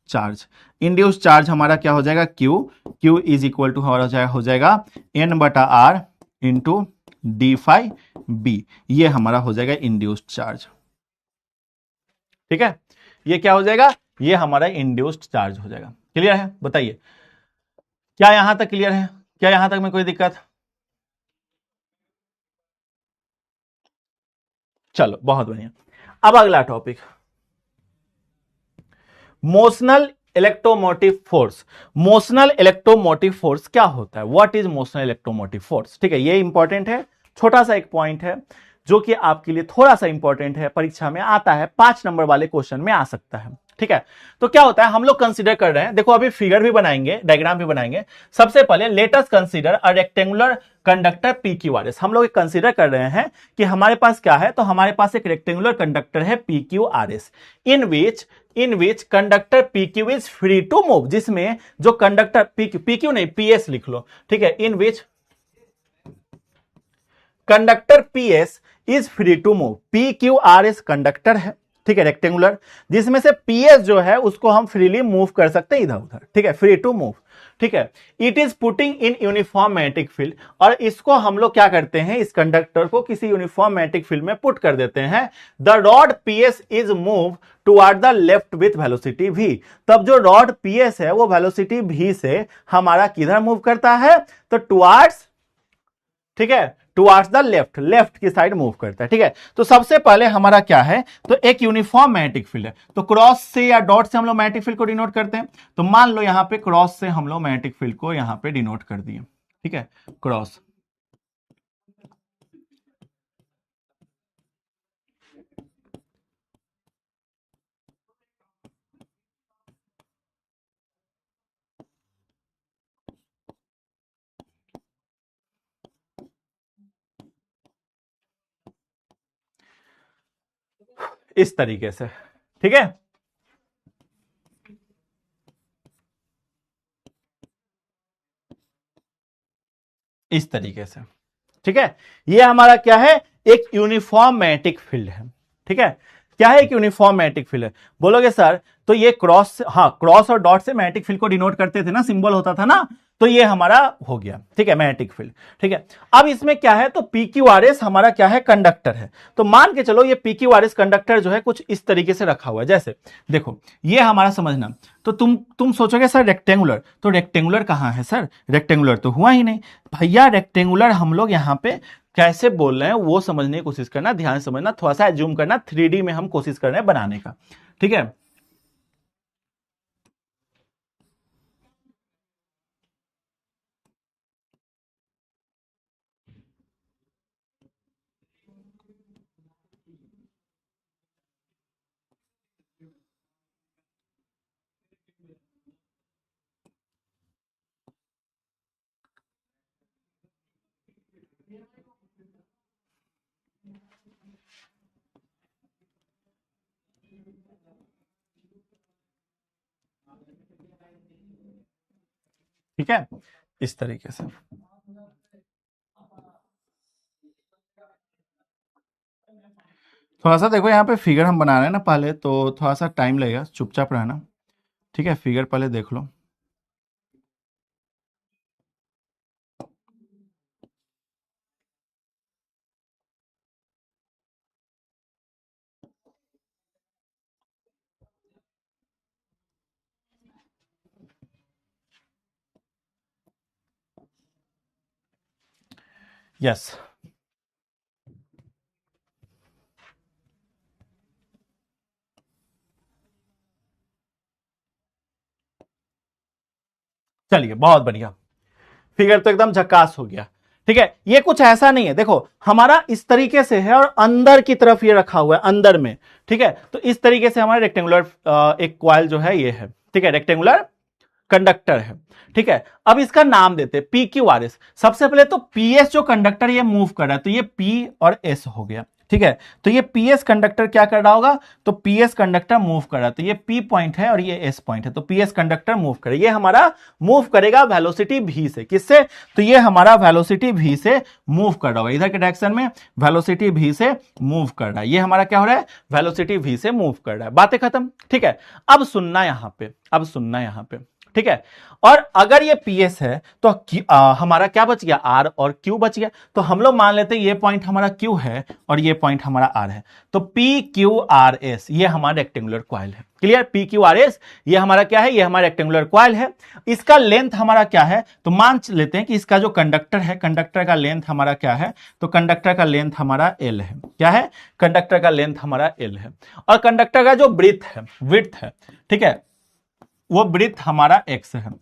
चार्ज, इंड्यूस्ड चार्ज हमारा क्या हो जाएगा, q इज इक्वल टू हमारा हो जाएगा n बटा R into d phi B, ये हमारा हो जाएगा इंड्यूस्ड चार्ज। ठीक है, ये क्या हो जाएगा, ये हमारा इंड्यूस्ड चार्ज हो जाएगा। क्लियर है, बताइए क्या यहां तक क्लियर है, क्या यहां तक में कोई दिक्कत? चलो बहुत बढ़िया। अब अगला topic, motional electromotive force. Motional electromotive force क्या होता है, what is motional electromotive force? ठीक है, ये इंपॉर्टेंट है, छोटा सा एक पॉइंट है जो कि आपके लिए थोड़ा सा इंपॉर्टेंट है, परीक्षा में आता है, 5 नंबर वाले क्वेश्चन में आ सकता है। ठीक है, तो क्या होता है, हम लोग कंसीडर कर रहे हैं, देखो अभी फिगर भी बनाएंगे, डायग्राम भी बनाएंगे। सबसे पहले let us consider a rectangular conductor P Q R S. हम लोग कंसीडर कर रहे हैं कि हमारे पास क्या है, तो हमारे पास एक रेक्टेंगुलर कंडक्टर है P Q R S, in which conductor P Q is free to move, जिसमें जो कंडक्टर पी क्यू नहीं पी एस लिख लो, ठीक है, in which conductor P S is free to move. P Q R S conductor है, ठीक है, रेक्टेंगुलर, जिसमें से पीएस जो है उसको हम फ्रीली मूव कर सकते हैं इधर उधर, ठीक है, फ्री टू मूव। ठीक है, it is putting in uniform magnetic field, और इसको हम लोग क्या करते हैं, इस कंडक्टर को किसी यूनिफॉर्म मैग्नेटिक फील्ड में पुट कर देते हैं। The rod PS is move toward the left with velocity v। तब जो रॉड पीएस है वो वेलोसिटी v से हमारा किधर मूव करता है, तो टुवर्ड्स, ठीक है, टुवर्ड्स द लेफ्ट, लेफ्ट की साइड मूव करता है। ठीक है, तो सबसे पहले हमारा क्या है, तो एक यूनिफॉर्म मैग्नेटिक फील्ड है, तो क्रॉस से या डॉट से हम लोग मैग्नेटिक फील्ड को डिनोट करते हैं। तो मान लो यहां पे क्रॉस से हम लोग मैग्नेटिक फील्ड को यहां पे डिनोट कर दिए, ठीक है, क्रॉस। इस तरीके से, ठीक है, इस तरीके से, ठीक है, ये हमारा क्या है, एक यूनिफॉर्म मैग्नेटिक फील्ड है। ठीक है, क्या है, एक यूनिफॉर्म मैग्नेटिक फील्ड है। बोलोगे सर तो ये क्रॉस, हाँ क्रॉस और डॉट से मैग्नेटिक फील्ड को डिनोट करते थे ना, सिंबल होता था ना, तो ये हमारा हो गया, ठीक है, मैग्नेटिक फील्ड। ठीक है, अब इसमें क्या है, तो पी क्यू आर एस हमारा क्या है, कंडक्टर है। तो मान के चलो ये P Q R S conductor जो है कुछ इस तरीके से रखा हुआ है, जैसे देखो ये हमारा समझना, तो तुम सोचोगे सर रेक्टेंगुलर, तो रेक्टेंगुलर कहां है सर, रेक्टेंगुलर तो हुआ ही नहीं भैया। रेक्टेंगुलर हम लोग यहां पे कैसे बोल रहे हैं वो समझने की कोशिश करना, ध्यान से समझना, थोड़ा सा जूम करना, 3D में हम कोशिश कर रहे हैं बनाने का। ठीक है, ठीक है, इस तरीके से। थोड़ा सा देखो यहाँ पे फिगर हम बना रहे हैं ना पहले, तो थोड़ा सा टाइम लगेगा, चुपचाप रहना। ठीक है, फिगर पहले देख लो। यस, चलिए बहुत बढ़िया, फिगर तो एकदम झकास हो गया। ठीक है, ये कुछ ऐसा नहीं है, देखो हमारा इस तरीके से है और अंदर की तरफ ये रखा हुआ है अंदर में। ठीक है, तो इस तरीके से हमारा रेक्टेंगुलर एक कॉइल जो है ये है, ठीक है, रेक्टेंगुलर कंडक्टर है। ठीक है, अब इसका नाम देते हैं पी क्यू आर एस। सबसे पहले तो पीएस जो कंडक्टर ये मूव कर रहा है, तो ये पी और एस हो गया। ठीक है, तो ये पीएस कंडक्टर क्या कर रहा होगा, तो पीएस कंडक्टर मूव कर रहा है, तो ये पी पॉइंट है और ये एस पॉइंट है, तो पीएस कंडक्टर मूव करे, ये हमारा मूव करेगा वेलोसिटी v से, किससे, तो ये हमारा वेलोसिटी v से मूव कर रहा होगा, इधर के डायरेक्शन में वेलोसिटी v से मूव कर रहा है, ये हमारा क्या हो रहा है, वेलोसिटी v से मूव कर रहा है। बातें खत्म। ठीक है, अब सुनना यहां पे, अब सुनना यहां पे। ठीक है। और अगर ये PS है तो हमारा क्या बच गया, R और Q बच गया। तो हम लोग मान लेते हैं ये पॉइंट हमारा Q है और ये पॉइंट हमारा R है। तो PQRS ये हमारा रेक्टेंगुलर कॉइल है। क्लियर, PQRS ये हमारा क्या है, ये हमारा रेक्टेंगुलर कॉइल है। इसका लेंथ हमारा क्या है, तो मान लेते हैं कि इसका जो कंडक्टर है, कंडक्टर का लेंथ हमारा क्या है, तो कंडक्टर का लेंथ हमारा L है। क्या है, कंडक्टर का लेंथ हमारा L है। और कंडक्टर का जो विड्थ है, ठीक है, वो विड्थ हमारा X है।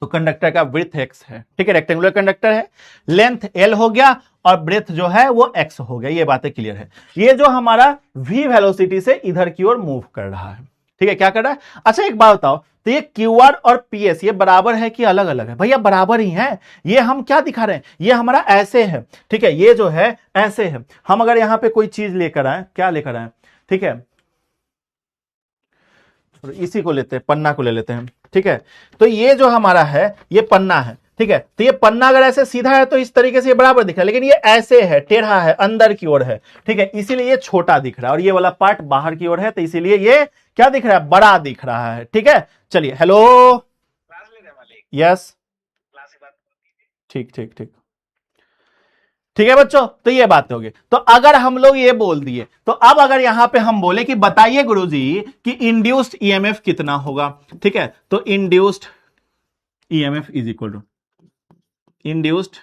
तो कंडक्टर का ब्रेथ x है, ठीक है, रेक्टेंगुलर कंडक्टर है, लेंथ l हो गया और ब्रेथ जो है वो x हो गया। ये बातें क्लियर है। ये जो हमारा v वेलोसिटी से इधर की ओर मूव कर रहा है, ठीक है, क्या कर रहा है। अच्छा एक बात बताओ, तो ये QR और PS ये बराबर है कि अलग अलग है? भैया बराबर ही है। ये हम क्या दिखा रहे हैं, ये हमारा ऐसे है, ठीक है, ये जो है ऐसे है। हम अगर यहां पे कोई चीज लेकर आए, क्या लेकर आए, ठीक है, इसी को लेते हैं, पन्ना को ले लेते हैं, ठीक है। तो ये जो हमारा है ये पन्ना है, ठीक है। तो ये पन्ना अगर ऐसे सीधा है तो इस तरीके से ये बराबर दिख रहा है, लेकिन ये ऐसे है, टेढ़ा है, अंदर की ओर है, ठीक है, इसीलिए ये छोटा दिख रहा है और ये वाला पार्ट बाहर की ओर है, तो इसीलिए ये क्या दिख रहा है, बड़ा दिख रहा है, ठीक है। चलिए, हेलो, यस, ठीक ठीक ठीक ठीक है बच्चों, तो ये बात होगी। तो अगर हम लोग ये बोल दिए, तो अब अगर यहां पे हम बोले कि बताइए गुरुजी कि इंड्यूस्ड ईएमएफ कितना होगा, ठीक है, तो induced EMF is equal to, induced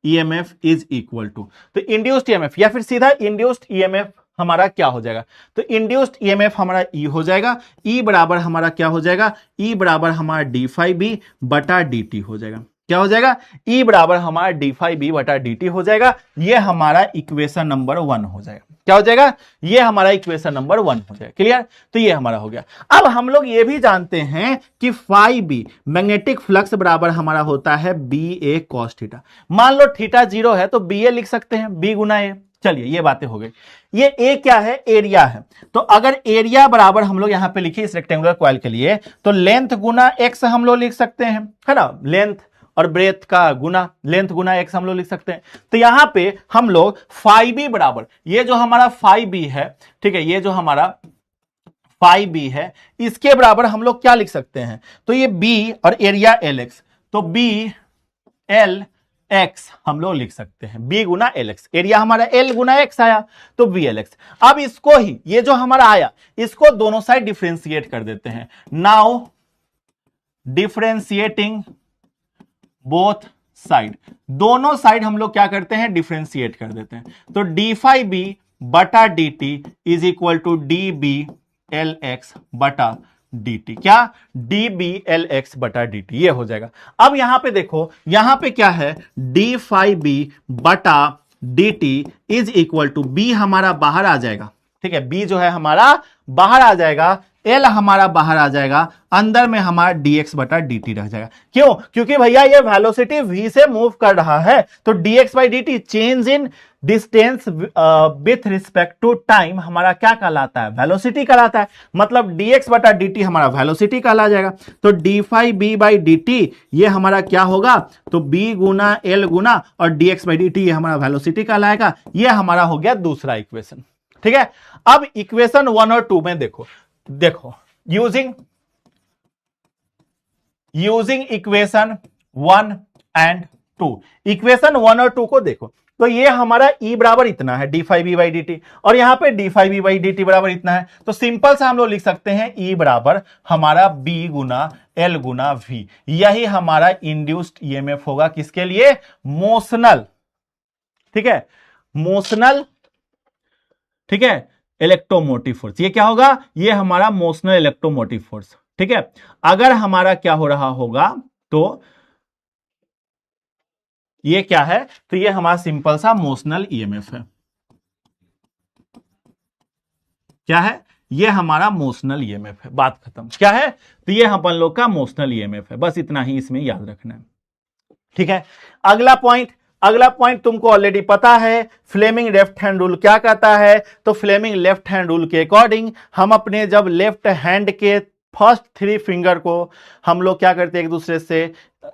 EMF is equal to, तो इंड्यूस्ड ईएमएफ या फिर सीधा इंड्यूस्ड ईएमएफ हमारा क्या हो जाएगा, तो इंड्यूस्ड ईएमएफ हमारा ई हो जाएगा। ई बराबर हमारा क्या हो जाएगा, ई बराबर हमारा d∅b बटा dt हो जाएगा। क्या हो जाएगा, E बराबर हमारा d∅b बटा dt हो जाएगा। ये हमारा इक्वेशन नंबर 1 हो जाएगा। क्या हो जाएगा, ये हमारा इक्वेशन नंबर 1 हो जाएगा। क्लियर, तो ये हमारा हो गया। अब हम लोग ये भी जानते हैं कि φb मैग्नेटिक फ्लक्स बराबर हमारा होता है BA cos थीटा। मान लो थीटा 0 है तो BA लिख सकते हैं, B गुना A। चलिए ये बातें हो गई। ये A क्या है, एरिया है। तो अगर एरिया बराबर हम लोग यहां पे लिखिए इस रेक्टेंगुलर कॉइल के लिए, तो लेंथ गुना x हम लोग लिख सकते हैं, है ना, लेंथ और ब्रेथ का गुना, लेंथ गुना x हम लोग लिख सकते हैं। तो यहां पे हम लोग φb बराबर, ये जो हमारा φb है, ठीक है, ये जो हमारा φb है, इसके बराबर हम लोग क्या लिख सकते हैं, तो ये b और एरिया lx, तो b l x हम लोग लिख सकते हैं, b गुना lx, एरिया हमारा l गुना x आया तो b lx। अब इसको ही, ये जो हमारा आया, इसको दोनों साइड डिफरेंशिएट कर देते हैं। नाउ डिफरेंशिएटिंग बोथ साइड, दोनों साइड हम लोग क्या करते हैं, डिफरेंशिएट कर देते हैं। तो d∅b बटा dt is equal to dBlx बटा dt। क्या, dBlx बटा dt, ये हो जाएगा। अब यहां पे देखो, यहां पे क्या है, d∅b बटा dt is equal to, b हमारा बाहर आ जाएगा, ठीक है, b जो है हमारा बाहर आ जाएगा, L हमारा बाहर आ जाएगा, अंदर में हमारा dx बटा dt रह जाएगा। क्यों, क्योंकि भैया ये वेलोसिटी v से मूव कर रहा है, तो dx by dt change in distance with respect to time हमारा क्या कहलाता है, वेलोसिटी कहलाता है। मतलब dx बटा dt हमारा वेलोसिटी कहला जाएगा। तो d∅b बाई dt ये हमारा क्या होगा, तो b गुना l गुना और dx बाई dt ये हमारा वेलोसिटी कहलाएगा। ये हमारा हो गया दूसरा इक्वेशन, ठीक है। अब इक्वेशन 1 और 2 में देखो, यूजिंग इक्वेशन 1 एंड 2, इक्वेशन 1 और 2 को देखो, तो ये हमारा E बराबर इतना है d∅b बाई dt और यहां पे d∅b बाई dt बराबर इतना है। तो सिंपल सा हम लोग लिख सकते हैं E बराबर हमारा b गुना l गुना v। यही हमारा इंड्यूस्ड ईएमएफ होगा, किसके लिए, मोशनल, ठीक है, मोशनल, ठीक है, इलेक्ट्रोमोटिव फोर्स। ये क्या होगा, ये हमारा मोशनल इलेक्ट्रोमोटिव फोर्स, ठीक है। अगर हमारा क्या हो रहा होगा, तो ये क्या है, तो ये हमारा सिंपल सा मोशनल ईएमएफ है। क्या है, ये हमारा मोशनल ईएमएफ है, बात खत्म। क्या है, तो ये अपन लोग का मोशनल ईएमएफ है, बस इतना ही इसमें याद रखना है, ठीक है। अगला पॉइंट तुमको ऑलरेडी पता है, फ्लेमिंग लेफ्ट हैंड रूल क्या कहता है। तो फ्लेमिंग लेफ्ट हैंड रूल के अकॉर्डिंग हम अपने जब लेफ्ट हैंड के फर्स्ट 3 फिंगर को हम लोग क्या करते हैं, एक दूसरे से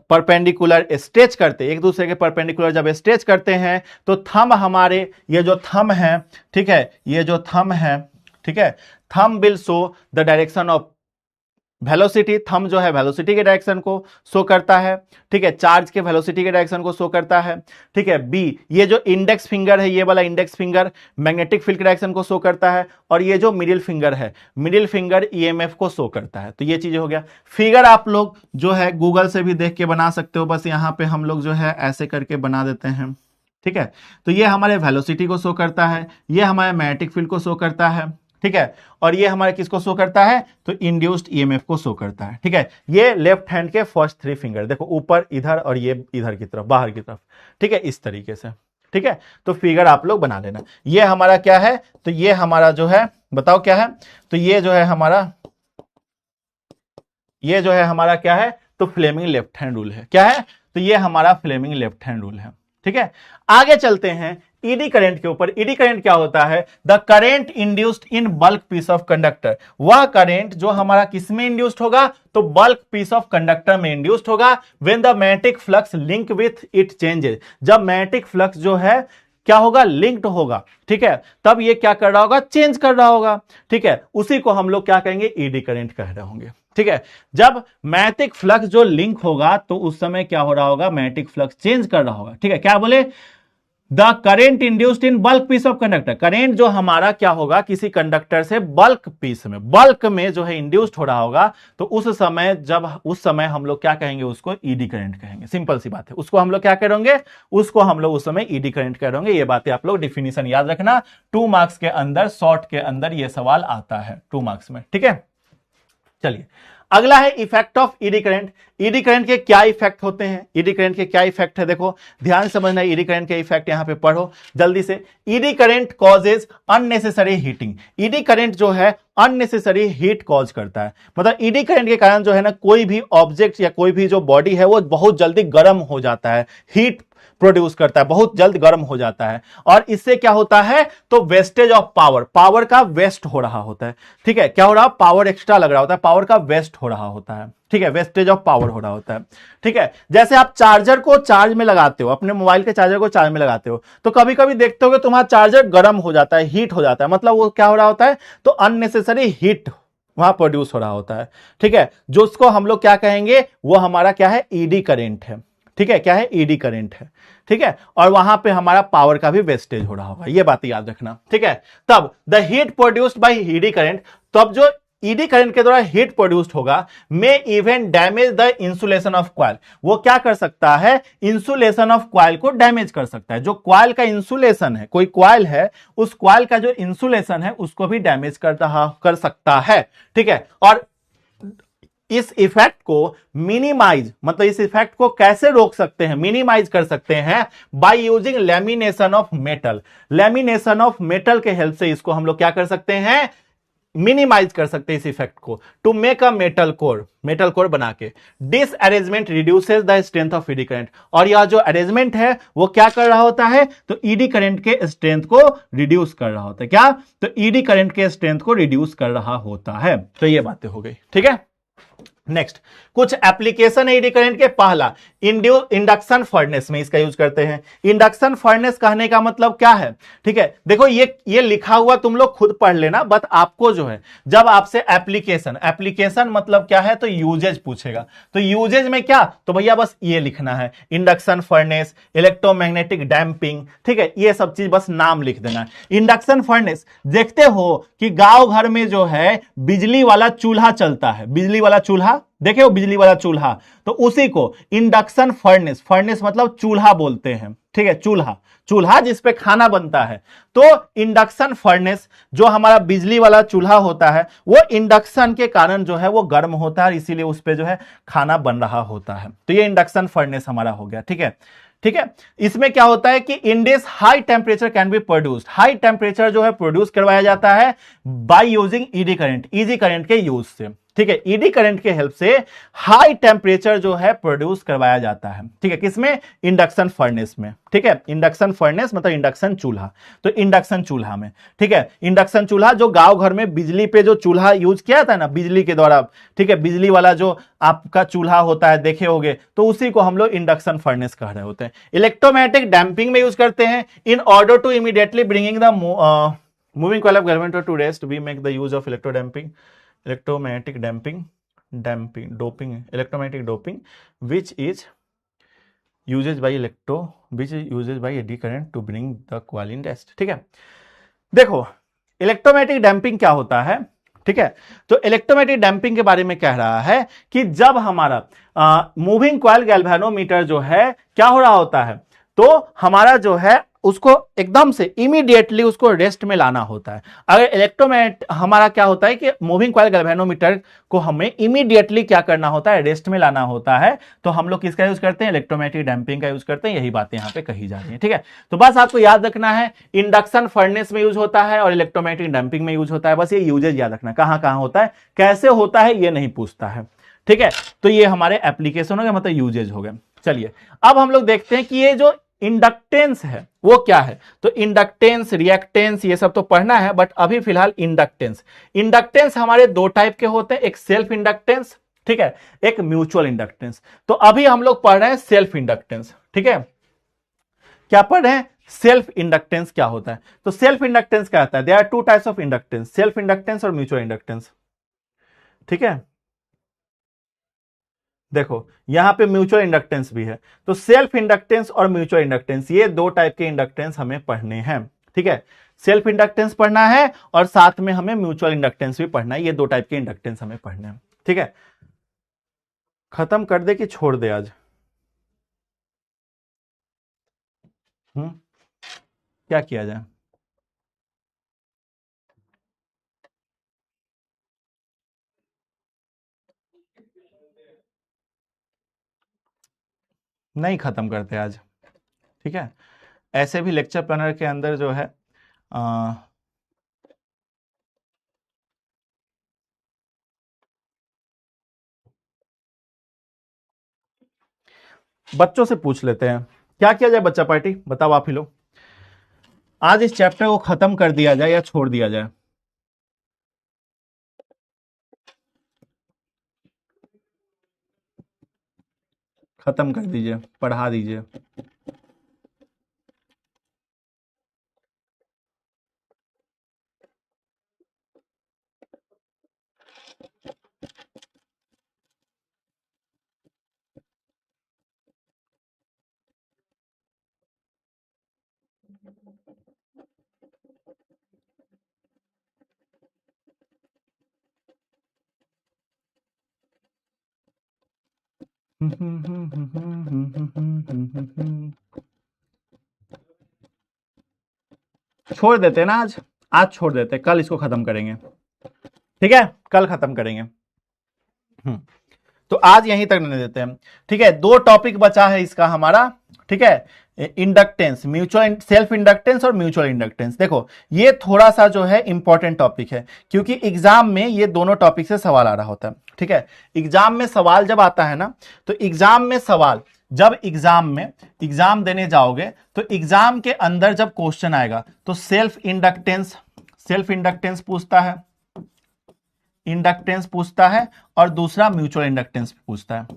परपेंडिकुलर स्ट्रेच करते, एक दूसरे के परपेंडिकुलर जब स्ट्रेच करते हैं तो थंब हमारे, ये जो थंब है, ठीक है, ये जो थंब है, ठीक है, thumb will show the direction of velocity, thumb जो है वेलोसिटी के डायरेक्शन को शो करता है, ठीक है, चार्ज के वेलोसिटी के डायरेक्शन को शो करता है, ठीक है। बी, ये जो इंडेक्स फिंगर है, ये वाला इंडेक्स फिंगर मैग्नेटिक फील्ड के डायरेक्शन को शो करता है, और ये जो मिडिल फिंगर है, मिडिल फिंगर ईएमएफ को शो करता है। तो ये चीज हो गया। फिगर आप लोग जो है गूगल से भी देख के बना सकते हो, बस यहां पे हम लोग जो है ऐसे करके बना देते हैं, ठीक है। तो ये हमारे वेलोसिटी को शो करता है, ये हमारे मैग्नेटिक फील्ड को शो करता है, ठीक है, और ये हमारे किसको शो करता है, तो इंड्यूस्ड ईएमएफ को शो करता है, ठीक है। ये लेफ्ट हैंड के फर्स्ट 3 फिंगर देखो, ऊपर, इधर, और ये इधर की तरफ, बाहर की तरफ, ठीक है, इस तरीके से, ठीक है। तो फिगर आप लोग बना लेना। ये हमारा क्या है, तो ये हमारा जो है, बताओ क्या है, तो ये जो है हमारा, ये जो है हमारा क्या है, तो फ्लेमिंग लेफ्ट हैंड रूल है। क्या है, तो ये हमारा फ्लेमिंग लेफ्ट हैंड रूल है, ठीक है। आगे चलते हैं ईडी करंट के ऊपर। ईडी करंट क्या होता है, the current induced in bulk piece of conductor. वह करंट जो हमारा किसमें इंड्यूस्ड होगा, तो बल्क पीस ऑफ कंडक्टर में इंड्यूस्ड होगा। When the magnetic flux link with it changes, जब मैग्नेटिक फ्लक्स जो है क्या होगा, लिंक्ड होगा, ठीक है, तब ये क्या कर रहा होगा, चेंज कर रहा होगा, ठीक है। उसी को हम लोग क्या कहेंगे, ईडी करंट कह रहे होंगे, ठीक है। जब मैग्नेटिक फ्लक्स जो लिंक होगा तो उस समय क्या हो रहा होगा, मैग्नेटिक फ्लक्स चेंज कर रहा होगा, ठीक है। क्या बोले, the current induced in bulk piece of conductor. Current जो हमारा क्या होगा, किसी कंडक्टर से बल्क पीस में, बल्क में जो है इंड्यूस्ड हो रहा होगा, तो उस समय, जब उस समय हम लोग क्या कहेंगे, उसको ईडी करंट कहेंगे। सिंपल सी बात है, उसको हम लोग क्या करेंगे, उसको हम लोग उस समय ईडी करंट करेंगे। ये बातें आप लोग डिफिनीशन याद रखना, 2 मार्क्स के अंदर, शॉर्ट के अंदर ये सवाल आता है 2 मार्क्स में, ठीक है। चलिए अगला है effect of eddy current. ED current के क्या इफेक्ट होते हैं, ईडी करंट के क्या इफेक्ट है, देखो ध्यान समझना है। ईडी करंट के इफेक्ट यहां पे पढ़ो जल्दी से। Eddy current causes unnecessary heating. Eddy current जो है अननेसेसरी हीट कॉज करता है, मतलब ईडी करंट के कारण जो है ना, कोई भी ऑब्जेक्ट या कोई भी जो बॉडी है वो बहुत जल्दी गर्म हो जाता है, हीट प्रोड्यूस करता है, बहुत जल्द गर्म हो जाता है। और इससे क्या होता है, तो वेस्टेज ऑफ पावर, पावर का वेस्ट हो रहा होता है, ठीक है। क्या हो रहा है, पावर एक्स्ट्रा लग रहा होता है, पावर का वेस्ट हो रहा होता है, ठीक है, वेस्टेज ऑफ पावर हो रहा होता है, ठीक है। जैसे आप चार्जर को चार्ज में लगाते हो, अपने मोबाइल के चार्जर को चार्ज में लगाते हो, तो कभी कभी देखते हो कि तुम्हारा चार्जर गर्म हो जाता है, हीट हो जाता है, मतलब वो क्या हो रहा होता है, तो अननेसेसरी हीट वहां प्रोड्यूस हो रहा होता है, ठीक है। जो उसको हम लोग क्या कहेंगे, वो हमारा क्या है, ईडी करंट है, ठीक है। क्या है, ईडी करंट है, ठीक है। और वहां पे हमारा पावर का भी वेस्टेज हो रहा होगा, ये बात याद रखना, ठीक है। तब the heat produced by eddy current, तब जो ईडी करंट के द्वारा हीट प्रोड्यूस्ड होगा, may even damage the insulation of coil. वो क्या कर सकता है, इंसुलेशन ऑफ कॉइल को डैमेज कर सकता है। जो कॉइल का इंसुलेशन है, कोई कॉइल है, उस कॉइल का जो इंसुलेशन है उसको भी डैमेज कर सकता है, ठीक है। और इस इफेक्ट को मिनिमाइज, मतलब इस इफेक्ट को कैसे रोक सकते हैं, मिनिमाइज कर सकते हैं, by using lamination of metal. Lamination of metal के हेल्प से इसको हम लोग क्या कर सकते हैं, मिनिमाइज कर सकते हैं इस इफेक्ट को। To make a metal core, metal core बना के। This arrangement reduces the strength of eddy current. और यह जो अरेंजमेंट है वो क्या कर रहा होता है, तो ईडी करंट के स्ट्रेंथ को रिड्यूस कर रहा होता है। क्या, तो ईडी करंट के स्ट्रेंथ को रिड्यूस कर रहा होता है। तो ये बातें हो गई, ठीक है। नेक्स्ट कुछ एप्लीकेशन है ईडी करंट के। पहला, इंडक्शन फर्नेस में इसका यूज करते हैं। इंडक्शन फर्नेस कहने का मतलब क्या है, ठीक है। देखो ये लिखा हुआ तुम लोग खुद पढ़ लेना, बट आपको जो है जब आपसे एप्लीकेशन मतलब क्या है, तो यूजेज पूछेगा, तो यूजेज में क्या, तो भैया बस ये लिखना है, इंडक्शन फर्नेस, इलेक्ट्रोमैग्नेटिक डैम्पिंग, ठीक है, ये सब चीज बस नाम लिख देना है। इंडक्शन फर्नेस, देखते हो कि गांव घर में जो है बिजली वाला चूल्हा चलता है, बिजली वाला चूल्हा देखे हो, बिजली वाला चूल्हा, तो उसी को इंडक्शन फर्नेस, फर्नेस मतलब चूल्हा बोलते हैं, ठीक है। चूल्हा जिस पे खाना बनता है, तो इंडक्शन फर्नेस जो हमारा बिजली वाला चूल्हा होता है, वो इंडक्शन के कारण जो है वो गर्म होता है, इसीलिए उस पे जो है खाना बन रहा होता है। तो ये इंडक्शन फर्नेस हमारा हो गया, ठीक है, ठीक है। इसमें क्या होता है कि in this high temperature can be produced, high temperature जो है प्रोड्यूस करवाया जाता है by using eddy current, ED current के यूज से, ठीक है। ईडी करंट के हेल्प से हाई टेम्परेचर जो है प्रोड्यूस करवाया जाता है, ठीक है। किसमें, इंडक्शन फर्नेस में, ठीक है। इंडक्शन फर्नेस मतलब इंडक्शन चूल्हा, तो इंडक्शन चूल्हा में, ठीक है। इंडक्शन चूल्हा जो गांव घर में बिजली पे जो चूल्हा यूज किया था ना, बिजली के द्वारा, ठीक है, बिजली वाला जो आपका चूल्हा होता है देखे होगे, तो उसी को हम लोग इंडक्शन फर्नेस कह रहे होते हैं। इलेक्ट्रोमैग्नेटिक डैम्पिंग में यूज करते हैं। In order to immediately bringing the moving coil of garment to rest, we make the use of electromagnetic damping damping doping electromagnetic doping which is uses by eddy current to bring the coil in rest. ठीक है, देखो electromagnetic damping क्या होता है। ठीक है, तो electromagnetic damping के बारे में कह रहा है कि जब हमारा मूविंग कॉइल गैल्वेनोमीटर जो है क्या हो रहा होता है, तो हमारा जो है उसको एकदम से इमीडिएटली उसको रेस्ट में लाना होता है। अगर इलेक्ट्रोमैग्नेट हमारा क्या होता है कि मूविंग कॉइल गैल्वेनोमीटर को हमें इमीडिएटली क्या करना होता है, रेस्ट में लाना होता है, तो हम लोग किसका यूज करते हैं, इलेक्ट्रोमैग्नेटिक डैम्पिंग का यूज करते हैं। यही बातें यहां पे कही जा रही है। ठीक है, तो बस आपको याद रखना है इंडक्शन फर्नेस में यूज होता है और इलेक्ट्रोमैग्नेटिक डैम्पिंग में यूज होता है। बस ये यूजेज याद रखना, कहां कहां होता है, कैसे होता है, ये नहीं पूछता है। ठीक है, तो ये हमारे एप्लीकेशन हो गए, मतलब यूजेज हो गए। चलिए अब हम लोग देखते हैं कि ये जो इंडक्टेंस है वो क्या है। तो इंडक्टेंस, रिएक्टेंस, ये सब तो पढ़ना है, बट अभी फिलहाल इंडक्टेंस। इंडक्टेंस हमारे दो टाइप के होते हैं, एक सेल्फ इंडक्टेंस, ठीक है, एक म्यूचुअल इंडक्टेंस। तो अभी हम लोग पढ़ रहे हैं सेल्फ इंडक्टेंस। ठीक है, क्या पढ़ रहे हैं, सेल्फ इंडक्टेंस क्या होता है। तो सेल्फ इंडक्टेंस क्या होता है, there are two types of inductance, self inductance और म्यूचुअल इंडक्टेंस। ठीक है, देखो यहां पे म्यूचुअल इंडक्टेंस भी है। तो सेल्फ इंडक्टेंस और म्यूचुअल इंडक्टेंस, ये दो टाइप के इंडक्टेंस हमें पढ़ने हैं। ठीक है, सेल्फ इंडक्टेंस पढ़ना है और साथ में हमें म्यूचुअल इंडक्टेंस भी पढ़ना है। ये दो टाइप के इंडक्टेंस हमें पढ़ने हैं। ठीक है, खत्म कर दे कि छोड़ दे आज, क्या किया जाए। नहीं खत्म करते आज। ठीक है, ऐसे भी लेक्चर प्लानर के अंदर जो है बच्चों से पूछ लेते हैं क्या किया जाए। बच्चा पार्टी बताओ आप ही लोग, आज इस चैप्टर को खत्म कर दिया जाए या छोड़ दिया जाए। खत्म कर दीजिए, पढ़ा दीजिए। छोड़ देते हैं ना आज, आज छोड़ देते हैं, कल इसको खत्म करेंगे। ठीक है, कल खत्म करेंगे। तो आज यहीं तक रहने देते हैं। ठीक है, दो टॉपिक बचा है इसका हमारा। ठीक है, इंडक्टेंस, म्यूचुअल सेल्फ इंडक्टेंस और म्यूचुअल इंडक्टेंस। देखो ये थोड़ा सा जो है इंपॉर्टेंट टॉपिक है, क्योंकि एग्जाम में ये दोनों टॉपिक से सवाल आ रहा होता है। ठीक है, एग्जाम में सवाल जब आता है ना, तो एग्जाम में सवाल, जब एग्जाम में एग्जाम देने जाओगे तो एग्जाम के अंदर जब क्वेश्चन आएगा तो सेल्फ इंडक्टेंस पूछता है, इंडक्टेंस पूछता है, और दूसरा म्यूचुअल इंडक्टेंस पूछता है।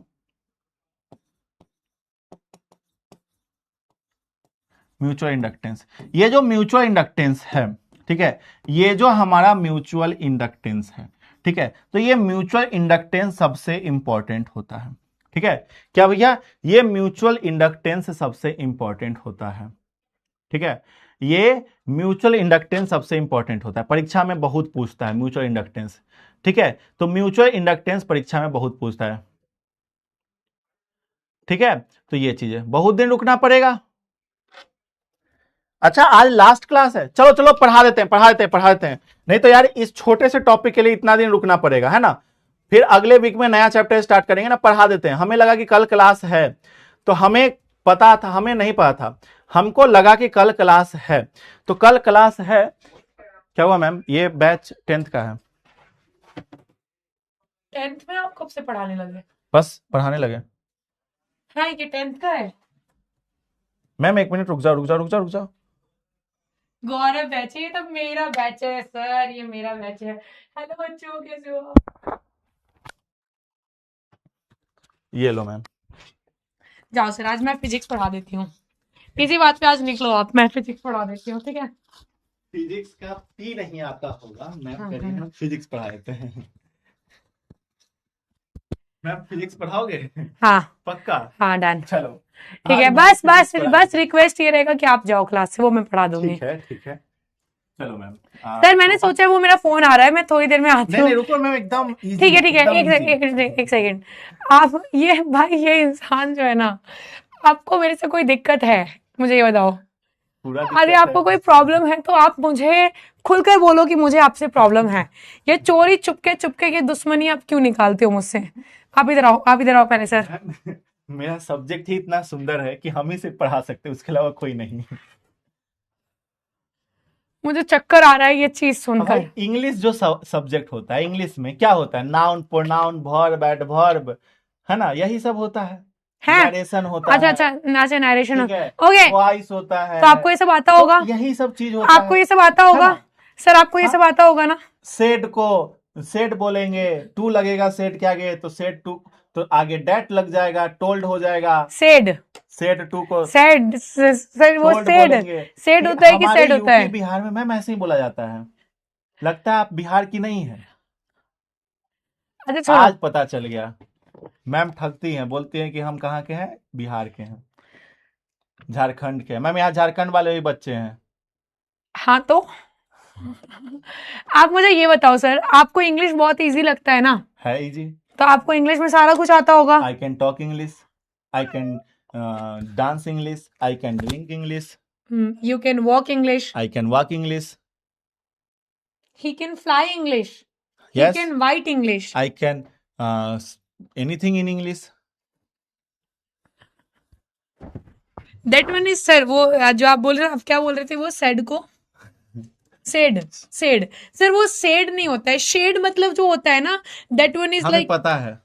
म्यूचुअल इंडक्टेंस, ये जो म्यूचुअल इंडक्टेंस है, ठीक है, ये जो हमारा म्यूचुअल इंडक्टेंस है, ठीक है, तो ये म्यूचुअल इंडक्टेंस सबसे इंपॉर्टेंट होता है। ठीक है, क्या भैया, ये म्यूचुअल इंडक्टेंस सबसे इंपॉर्टेंट होता है। ठीक है, ये म्यूचुअल इंडक्टेंस सबसे इंपॉर्टेंट होता है, परीक्षा में बहुत पूछता है म्यूचुअल इंडक्टेंस। ठीक है, तो म्यूचुअल इंडक्टेंस परीक्षा में बहुत पूछता है। ठीक है, तो ये चीजें बहुत दिन रुकना पड़ेगा। अच्छा आज लास्ट क्लास है, चलो चलो पढ़ा देते हैं। नहीं तो यार इस छोटे से टॉपिक के लिए इतना दिन रुकना पड़ेगा, है ना। फिर अगले वीक में नया चैप्टर स्टार्ट करेंगे ना, पढ़ा देते हैं। हमें लगा कि कल क्लास है, तो हमें पता था, हमें नहीं पता था, हमको लगा कि कल क्लास है, तो कल क्लास है। क्या हुआ मैम, ये बैच 10th का है। 10th में आप कब से पढ़ाने लगे? बस पढ़ाने लगे। हाँ, ये 10th का है। मैम एक मिनट रुक जाओ। गौरव बैच है, ये तो मेरा बैच है सर, ये मेरा बैच है। हेलो बच्चों, कैसे हो आप? ये लो मैम। जाओ सर, आज मैं फिजिक्स पढ़ा देती हूँ। इसी बात पे आज निकलो आप, मैं फिजिक्स पढ़ा देती हूँ। ठीक है, फिजिक्स का पी नहीं आता होगा मैम, फिजिक्स पढ़ा देते हैं। मैम फिजिक्स पढ़ाओगे? हाँ पक्का? हाँ डन। चलो ठीक है, आज बस मैं बस physics बस रिक्वेस्ट ये रहेगा कि आप जाओ क्लास से, वो मैं पढ़ा दूंगी। ठीक है ठीक है, चलो मैम। सर मैंने सोचा वो मेरा फोन आ रहा है, मैं थोड़ी देर में आती नहीं हूँ। नहीं रुको मैम, एकदम easy, ठीक है ठीक है, एकदम easy। एक सेकेंड। आप ये भाई ये इंसान जो है ना, आपको मेरे से कोई दिक्कत है? मुझे ये बताओ। पूरा अरे दिक्कत आपको है। कोई प्रॉब्लम है तो आप मुझे खुलकर बोलो कि मुझे आपसे प्रॉब्लम है। ये चोरी चुपके की दुश्मनी आप क्यों निकालते हो मुझसे? आप इधर आओ, आप इधर आओ पहले सर। मैम, मेरा सब्जेक्ट ही इतना सुंदर है कि हम ही से पढ़ा सकते हैं, उसके अलावा कोई नहीं। मुझे चक्कर आ रहा है ये चीज सुनकर। भाई इंग्लिश जो सब्जेक्ट होता है, इंग्लिश में क्या होता है? नाउन, प्रोनाउन, वर्ब, एडवर्ब, है ना, यही सब होता है। है? नरेशन होता अच्छा है, अच्छा नरेशन। ठीक है, ओके, वॉइस होता है, तो आपको ये सब आता तो होगा? यही सब चीज होता आपको है ये सब आता है होगा? ना? सर आपको ये हाँ? सब आता होगा ना? सेड को सेड बोलेंगे, टू लगेगा सेड के आगे, तो सेड टू, तो आगे डेट लग जाएगा, टोल्ड हो जाएगा। सेड सेड टू को सेड सर वो टोल्ड सेड बोलेंगे। सेड होता है कि हमारे सेड होता यूपी है? बिहार में मैम ऐसे ही बोला जाता है। लगता है आप बिहार की नहीं है। अच्छा छोड़ो। आज पता चल गया। मैम ठगती हैं, बोलती हैं कि हम कहाँ के हैं, बिहार के हैं, झारखंड के हैं। मैम यहाँ झारखंड वाले भी बच्चे हैं। हाँ तो आप मुझे ये बताओ सर, आपको इंग्लिश बहुत इजी लगता है ना? है इजी। तो आपको इंग्लिश में सारा कुछ आता होगा? I can talk English, I can dance English, I can drink English, you can walk English, I can walk English, he can fly English, he yes, can white English. I can anything in English. That one is sir, वो जो आप बोल रहे हैं, आप क्या बोल रहे थे, वो सेड को सेड सेड सर, वो सेड नहीं होता है, शेड मतलब जो होता है ना, दैट वन इज हमें लाइक। पता है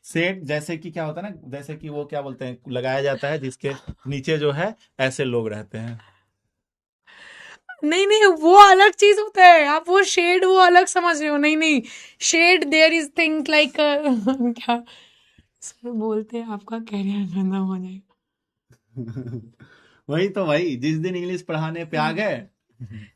सेट जैसे कि क्या होता है ना, जैसे कि वो क्या बोलते हैं, लगाया जाता है जिसके नीचे जो है ऐसे लोग रहते हैं। नहीं नहीं, वो अलग चीज होता है, आप वो शेड वो अलग समझ रहे हो। नहीं नहीं, shade there is thing like क्या सर बोलते हैं, आपका कैरियर खत्म हो जाएगा। वही तो भाई, जिस दिन इंग्लिश पढ़ाने पे आ गए,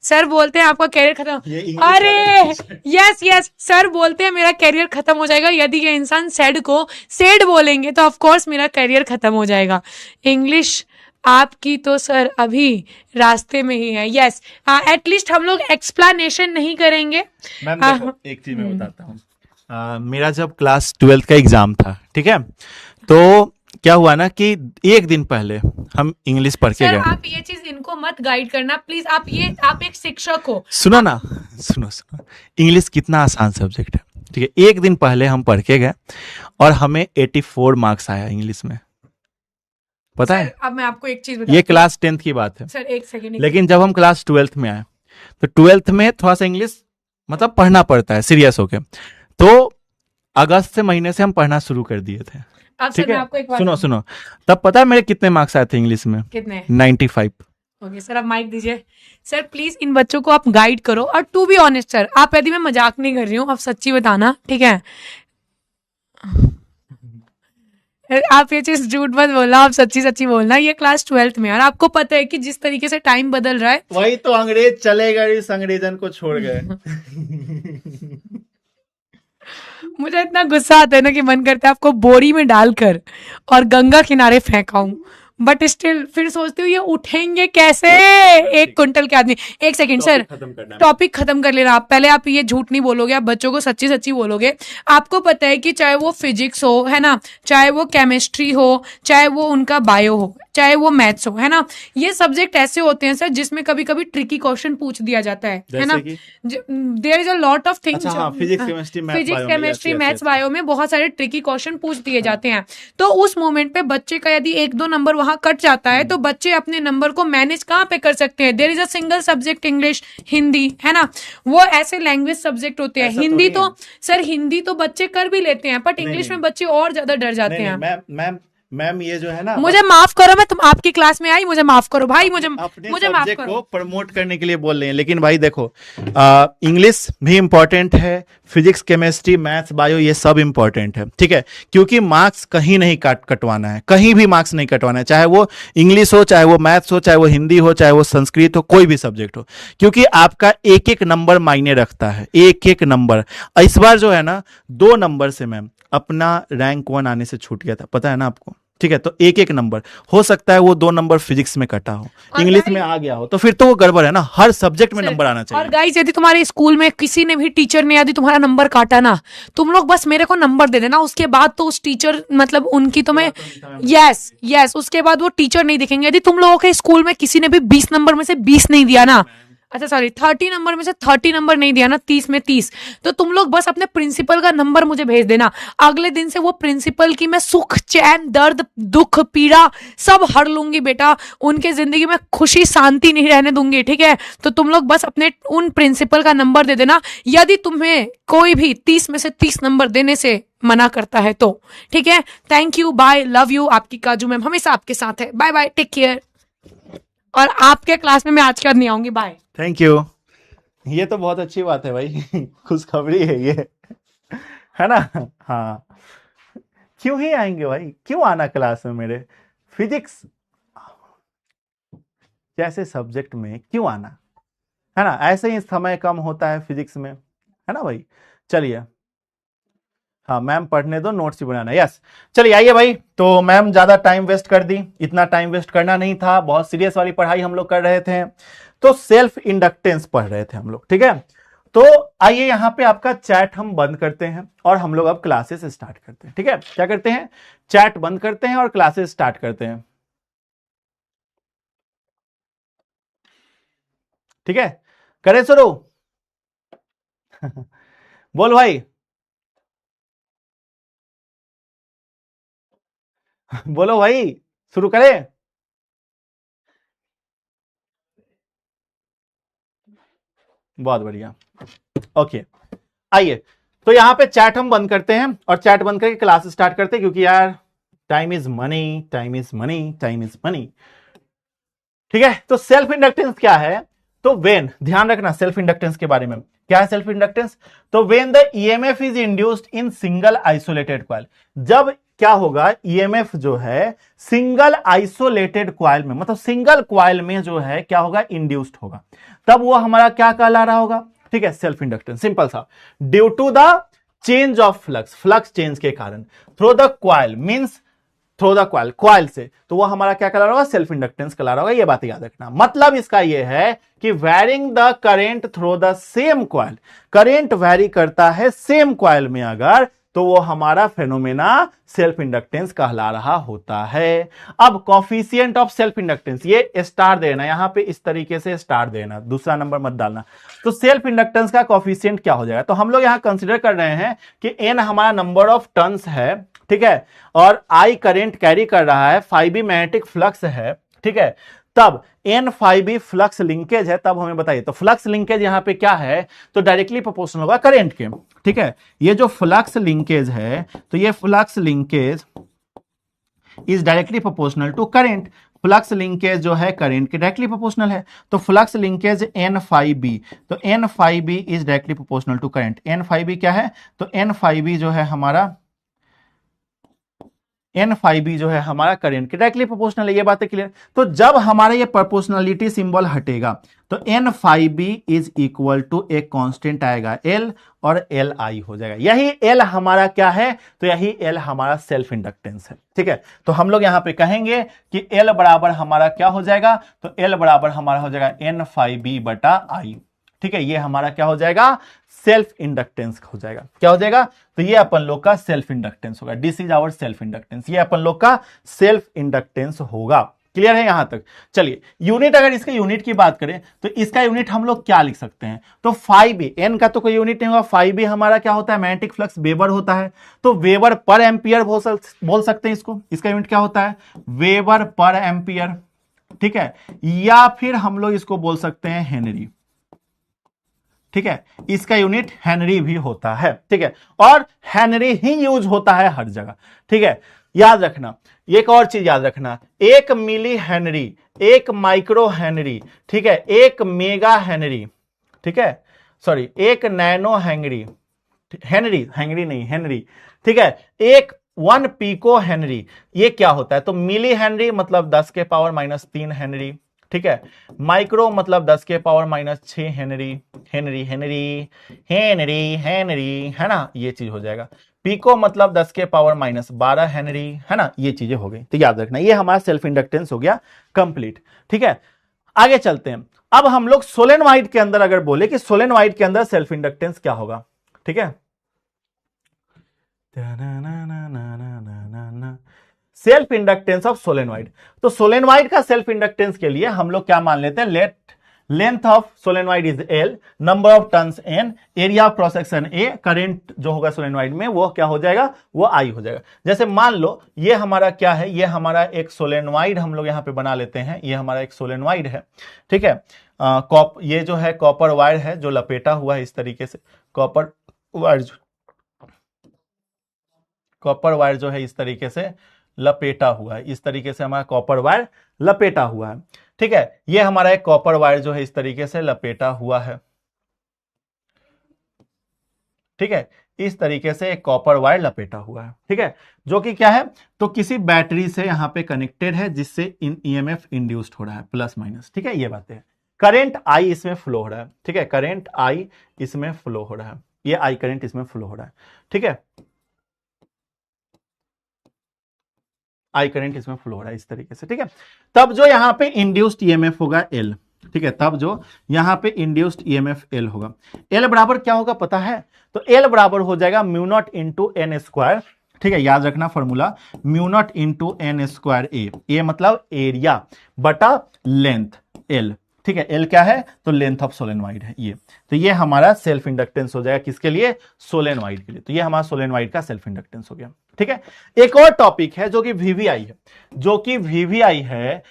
सर बोलते हैं आपका कैरियर खत्म। ये इंग्लिश वाले अरे यस यस, सर बोलते हैं मेरा कैरियर खत्म हो जाएगा यदि ये इंसान सेड को सेड बोलेंगे तो ऑफ कोर्स मेरा कैरियर खत्म हो जाएगा। इंग्लिश आपकी तो सर अभी रास्ते में ही है। यस, एटलीस्ट हम लोग एक्सप्लेनेशन नहीं करेंगे। मैम देखो, एक चीज मैं बताता हूँ। मेरा जब क्लास 12th का एग्जाम था, ठीक है, तो क्या हुआ ना कि एक दिन पहले हम इंग्लिश पढ़ के सर गए। आप ये चीज इनको मत गाइड करना प्लीज, आप एक शिक्षक हो। सुनो ना, सुनो सुनो, इंग्लिश कितना आसान सब्जेक्ट है, ठीक है। एक दिन पहले हम पढ़ के गए और हमें 84 मार्क्स आया इंग्लिश में, पता है? अब मैं आपको एक चीज बताती ये क्लास 10th की बात है। सर एक सेकेंड। लेकिन जब हम क्लास 12th में आए तो 12th में थोड़ा सा इंग्लिश मतलब पढ़ना पड़ता है सीरियस होके, तो अगस्त से महीने से हम पढ़ना शुरू कर दिए थे। अब ठीक सर मैं है, आपको एक बात सुनो सुनो, तब पता है मेरे कितने मार्क्स आए थे इंग्लिश में? कितने? 95। ओके सर, अब माइक दीजिए। सर प्लीज इन बच्चों को आप गाइड करो, और टू बी ऑनेस्ट सर, आप यदि मैं मजाक नहीं कर रही हूँ, आप सच्ची बताना, ठीक है? आप ये चीज झूठ मत बोलना, आप सच्ची सच्ची बोलना। ये क्लास 12th में, और आपको पता है कि जिस तरीके से टाइम बदल रहा है, वही तो अंग्रेज चले गए, इस अंग्रेजन को छोड़ गए। मुझे इतना गुस्सा आता है ना कि मन करता है आपको बोरी में डालकर और गंगा किनारे फेंकाऊं, बट स्टिल फिर सोचती हूँ ये उठेंगे कैसे, 1 क्विंटल के आदमी। एक सेकंड सर, टॉपिक खत्म कर लेना आप पहले। आप ये झूठ नहीं बोलोगे, आप बच्चों को सच्ची सच्ची बोलोगे। आपको पता है कि चाहे वो फिजिक्स हो, है ना, चाहे वो केमिस्ट्री हो, चाहे वो उनका बायो हो, चाहे वो मैथ्स हो, है ना, ये सब्जेक्ट ऐसे होते हैं सर जिसमें कभी कभी ट्रिकी क्वेश्चन पूछ दिया जाता है ना। There is a lot of things. Physics chemistry maths bio में बहुत सारे ट्रिकी क्वेश्चन पूछ दिए जाते हैं। तो उस मोमेंट पे बच्चे का यदि 1-2 नंबर वहां कट जाता है तो बच्चे अपने नंबर को मैनेज कहाँ पे कर सकते हैं? There is a single subject English, Hindi, है ना, वो ऐसे लैंग्वेज सब्जेक्ट होते हैं। हिंदी तो सर, हिंदी तो बच्चे कर भी लेते हैं, बट इंग्लिश में बच्चे और ज्यादा डर जाते हैं। मैम ये जो है ना, मुझे माफ करो, मैं तुम आपकी क्लास में आई, मुझे माफ करो भाई, मुझे माफ सब्जेक्ट करो। को प्रमोट करने के लिए बोल रहे हैं, लेकिन भाई देखो, इंग्लिश भी इम्पोर्टेंट है, फिजिक्स केमिस्ट्री मैथ्स बायो ये सब इम्पोर्टेंट है, ठीक है, क्योंकि मार्क्स कहीं नहीं कटवाना है, कहीं भी मार्क्स नहीं कटवाना है, चाहे वो इंग्लिश हो, चाहे वो मैथ्स हो, चाहे वो हिंदी हो, चाहे वो संस्कृत हो, कोई भी सब्जेक्ट हो, क्योंकि आपका एक एक नंबर मायने रखता है, एक एक नंबर। इस बार जो है ना 2 नंबर से मैम अपना रैंक 1 आने से छूट गया था, पता है ना आपको, ठीक है। तो एक एक नंबर हो सकता है, वो 2 नंबर फिजिक्स में कटा हो, इंग्लिश में आ गया हो, तो फिर तो वो गड़बड़ है ना, हर सब्जेक्ट में नंबर आना चाहिए। और गाइस यदि तुम्हारे स्कूल में किसी ने भी टीचर ने यदि तुम्हारा नंबर काटा ना, तुम लोग बस मेरे को नंबर दे देना, उसके बाद तो उस टीचर मतलब उनकी तुम्हें यस उसके बाद वो टीचर नहीं दिखेंगे। यदि तुम लोगों के स्कूल में किसी ने भी 20 नंबर में से 20 नहीं दिया ना, अच्छा सॉरी 30 नंबर में से 30 नंबर नहीं दिया ना, 30 में 30, तो तुम लोग बस अपने प्रिंसिपल का नंबर मुझे भेज देना। अगले दिन से वो प्रिंसिपल की मैं सुख चैन दर्द दुख पीड़ा सब हर लूंगी बेटा, उनके जिंदगी में खुशी शांति नहीं रहने दूंगी, ठीक है। तो तुम लोग बस अपने उन प्रिंसिपल का नंबर दे देना, यदि तुम्हें कोई भी 30 में से 30 नंबर देने से मना करता है तो, ठीक है। Thank you, bye, love you. आपकी काजू मैम हमेशा आपके साथ है। Bye bye, take care. और आपके क्लास में मैं आज के बाद नहीं आऊंगी। बाय। Thank you. ये तो बहुत अच्छी बात है भाई, खुशखबरी है ये, है ना। हाँ, क्यों ही आएंगे भाई, क्यों आना क्लास में मेरे, फिजिक्स जैसे सब्जेक्ट में क्यों आना, है ना। ऐसे ही समय कम होता है फिजिक्स में, है ना भाई। चलिए, हाँ मैम पढ़ने दो, नोट्स ही बनाना। यस, चलिए आइए भाई। तो मैम ज्यादा टाइम वेस्ट कर दी, इतना टाइम वेस्ट करना नहीं था, बहुत सीरियस वाली पढ़ाई हम लोग कर रहे थे, तो सेल्फ इंडक्टेंस पढ़ रहे थे हम लोग, ठीक है। तो आइए यहां पे आपका चैट हम बंद करते हैं और हम लोग अब क्लासेस स्टार्ट करते हैं, ठीक है। क्या करते हैं, चैट बंद करते हैं और क्लासेस स्टार्ट करते हैं, ठीक है। करें शुरू। बोल भाई, बोलो भाई, शुरू करें। बहुत बढ़िया, ओके। आइए, तो यहां पे चैट हम बंद करते हैं और चैट बंद करके क्लास स्टार्ट करते हैं, क्योंकि यार time is money, time is money, time is money, ठीक है। तो सेल्फ इंडक्टेंस क्या है, तो वेन, ध्यान रखना सेल्फ इंडक्टेंस के बारे में, क्या है सेल्फ इंडक्टेंस, तो when the EMF is induced in single isolated coil, जब क्या होगा, ईएमएफ जो है सिंगल आइसोलेटेड कॉइल में, मतलब सिंगल कॉइल में जो है क्या होगा, इंड्यूस्ड होगा, तब वो हमारा क्या कहला रहा होगा, ठीक है, सेल्फ इंडक्टेंस। सिंपल सा, due to the change of flux, flux change के कारण, through the coil means through the coil, coil से, तो वो हमारा क्या कहला रहा होगा, सेल्फ इंडक्टेंस कहला रहा होगा। ये बात याद रखना, मतलब इसका ये है कि varying the current through the same coil, current vary करता है सेम कॉइल में अगर, तो वो हमारा फेनोमेना सेल्फ इंडक्टेंस कहला रहा होता है। अब कॉफिशिएंट ऑफ सेल्फ इंडक्टेंस, ये स्टार देना, यहां पे इस तरीके से स्टार देना, दूसरा नंबर मत डालना। तो सेल्फ इंडक्टेंस का कॉफिशिएंट क्या हो जाएगा, तो हम लोग यहां कंसीडर कर रहे हैं कि एन हमारा नंबर ऑफ टर्न्स है, ठीक है, और आई करेंट कैरी कर रहा है, फाइव बी मैग्नेटिक फ्लक्स है, ठीक है, तब N phi B flux linkage है, तब हमें बताइए, तो फ्लक्स लिंकेज यहां पे क्या है, तो डायरेक्टली प्रोपोर्शनल होगा करंट के, ठीक है। ये जो फ्लक्स लिंकेज है, तो ये flux linkage is directly proportional to current, flux linkage जो है करंट के डायरेक्टली प्रोपोर्शनल है, तो flux linkage N phi B, तो N phi B is directly proportional to current. N phi B क्या है, तो एन फाइव बी जो है हमारा, एन फाइव बी जो है हमारा करंट के डायरेक्टली प्रोपोर्शनल है, ये बात है क्लियर। तो जब हमारा ये प्रोपोर्शनलिटी सिंबल हटेगा, तो N phi B is equal to एक कांस्टेंट आएगा एल, और एल आई हो जाएगा, यही एल हमारा क्या है, तो यही एल हमारा सेल्फ इंडक्टेंस है, ठीक है। तो हम लोग यहां पे कहेंगे कि एल बराबर हमारा क्या हो जाएगा, तो एल बराबर हमारा हो जाएगा एन फाइव बी बटा आई, ठीक है। ये हमारा क्या हो जाएगा, सेल्फ इंडक्टेंस हो जाएगा, क्या हो जाएगा, तो ये अपन लोग का सेल्फ इंडक्टेंस होगा, this is our self inductance, ये अपन लोग का सेल्फ इंडक्टेंस होगा। क्लियर है यहां तक। चलिए यूनिट, अगर इसके यूनिट की बात करें तो इसका यूनिट हम लोग क्या लिख सकते हैं, तो 5B, एन का तो कोई यूनिट नहीं होगा, 5B हमारा क्या होता है, मैग्नेटिक फ्लक्स वेबर होता है, तो वेबर पर एम्पियर बोल सकते हैं इसको, इसका यूनिट क्या होता है, वेबर पर एम्पियर, ठीक है, या फिर हम लोग इसको बोल सकते हैं हेनरी, ठीक है, इसका यूनिट हेनरी भी होता है, ठीक है, और हेनरी ही यूज होता है हर जगह, ठीक है। याद रखना, एक और चीज याद रखना, एक मिली हेनरी, एक माइक्रो हेनरी, ठीक है, एक मेगा हेनरी, ठीक है, सॉरी एक नैनो हेनरी, हेनरी, हेनरी नहीं हेनरी, ठीक है, एक 1 पिको हेनरी, ये क्या होता है, तो मिली हेनरी मतलब 10 के पावर -3 हेनरी, ठीक है। माइक्रो मतलब 10 के power -6 Henry, Henry Henry Henry Henry, है ना, ये चीज हो जाएगा। पिको मतलब 10 के पावर -12 हेनरी, है ना, ये चीजें हो गई। तो याद रखना ये हमारा सेल्फ इंडक्टेंस हो गया कंप्लीट। ठीक है, आगे चलते हैं। अब हम लोग सोलेनोइड के अंदर अगर बोले कि सोलेनोइड के अंदर सेल्फ इंडक्टेंस क्या होगा, ठीक है, सेल्फ इंडक्टेंस ऑफ सोलेनोइड। तो सोलेनोइड का सेल्फ इंडक्टेंस के लिए हम लोग क्या मान लेते हैं, let length of solenoid is L, number of turns N, area of cross section A, current जो होगा सोलेनोइड में वो क्या हो जाएगा, वो आई हो जाएगा। जैसे मान लो ये हमारा क्या है, ये हमारा एक सोलेनोइड हम लोग यहां पे बना लेते हैं, ये हमारा एक सोलेनोइड है, ठीक है। ये जो है कॉपर वायर है जो लपेटा हुआ है इस तरीके से, कॉपर वायर जो है इस तरीके से लपेटा हुआ है, इस तरीके से हमारा कॉपर वायर लपेटा हुआ है, ठीक है। ये हमारा एक कॉपर वायर जो है इस तरीके से लपेटा हुआ है, ठीक है, इस तरीके से एक कॉपर वायर लपेटा हुआ है, ठीक है, जो कि क्या है, तो किसी बैटरी से यहां पे कनेक्टेड है जिससे ईएमएफ इंड्यूस्ड हो रहा है प्लस माइनस, ठीक है, ये बातें हैं। करंट आई इसमें फ्लो हो रहा है, ठीक है, करंट आई इसमें फ्लो हो रहा है, ये आई करंट इसमें फ्लो हो रहा है, ठीक है, आई करंट इसमें फ्लो हो रहा है इस तरीके से, ठीक है। तब जो यहां पे इंड्यूस्ड ईएमएफ होगा एल, ठीक है, तब जो यहां पे इंड्यूस्ड ईएमएफ एल होगा, एल बराबर क्या होगा पता है, तो एल बराबर हो जाएगा mu naught into N square, ठीक है, याद रखना formula, mu naught into N square A मतलब एरिया बटा लेंथ एल, ठीक है, एल क्या है, तो लेंथ ऑफ सोलेनोइड है ये। तो ये हमारा सेल्फ इंडक्टेंस हो जाएगा किसके लिए, सोलेनोइड के लिए। तो ये हमारा सोलेनोइड का सेल्फ इंडक्टेंस हो गया, ठीक है। एक और टॉपिक है जो कि वीवीआई है, जो कि वीवीआई है,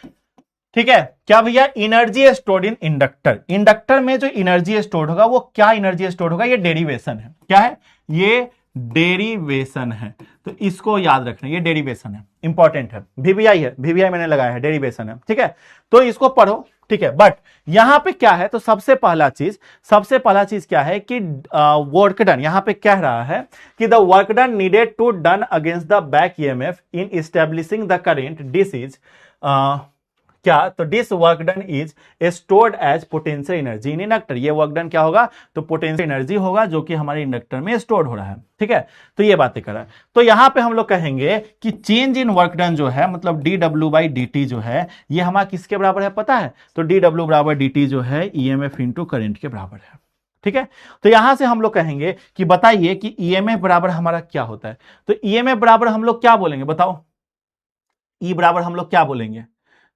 ठीक है, क्या भैया, energy stored in inductor. Inductor में जो एनर्जी स्टोर्ड होगा वो क्या एनर्जी स्टोर्ड होगा, ये डेरिवेशन है, क्या है, ये डेरिवेशन है। तो इसको याद रखना, ये डेरिवेशन है, इंपॉर्टेंट है, वीवीआई है, वीवीआई मैंने लगाया है, डेरिवेशन है, ठीक है, तो इसको पढ़ो, ठीक है। बट यहां पे क्या है, तो सबसे पहला चीज क्या है कि वर्क डन, यहां पे कह रहा है कि the work done needed to done against the back EMF in establishing the current, this is क्या, तो this work done is stored as potential energy in inductor. ये वर्क डन क्या होगा, तो पोटेंशियल एनर्जी होगा जो कि हमारे इंडक्टर में स्टोर्ड हो रहा है, ठीक है। तो ये बातें कर रहा है। तो यहां पे हम लोग कहेंगे कि चेंज इन वर्क डन जो है, मतलब dw/dt जो है, ये हमारा किसके बराबर है पता है, तो dw/dt जो है ईएमएफ इंटू करंट के बराबर है, ठीक है। तो यहां से हम लोग कहेंगे कि बताइए कि ईएमएफ बराबर हमारा क्या होता है, तो ईएमएफ बराबर हम लोग क्या बोलेंगे बताओ, ई बराबर हम लोग क्या बोलेंगे,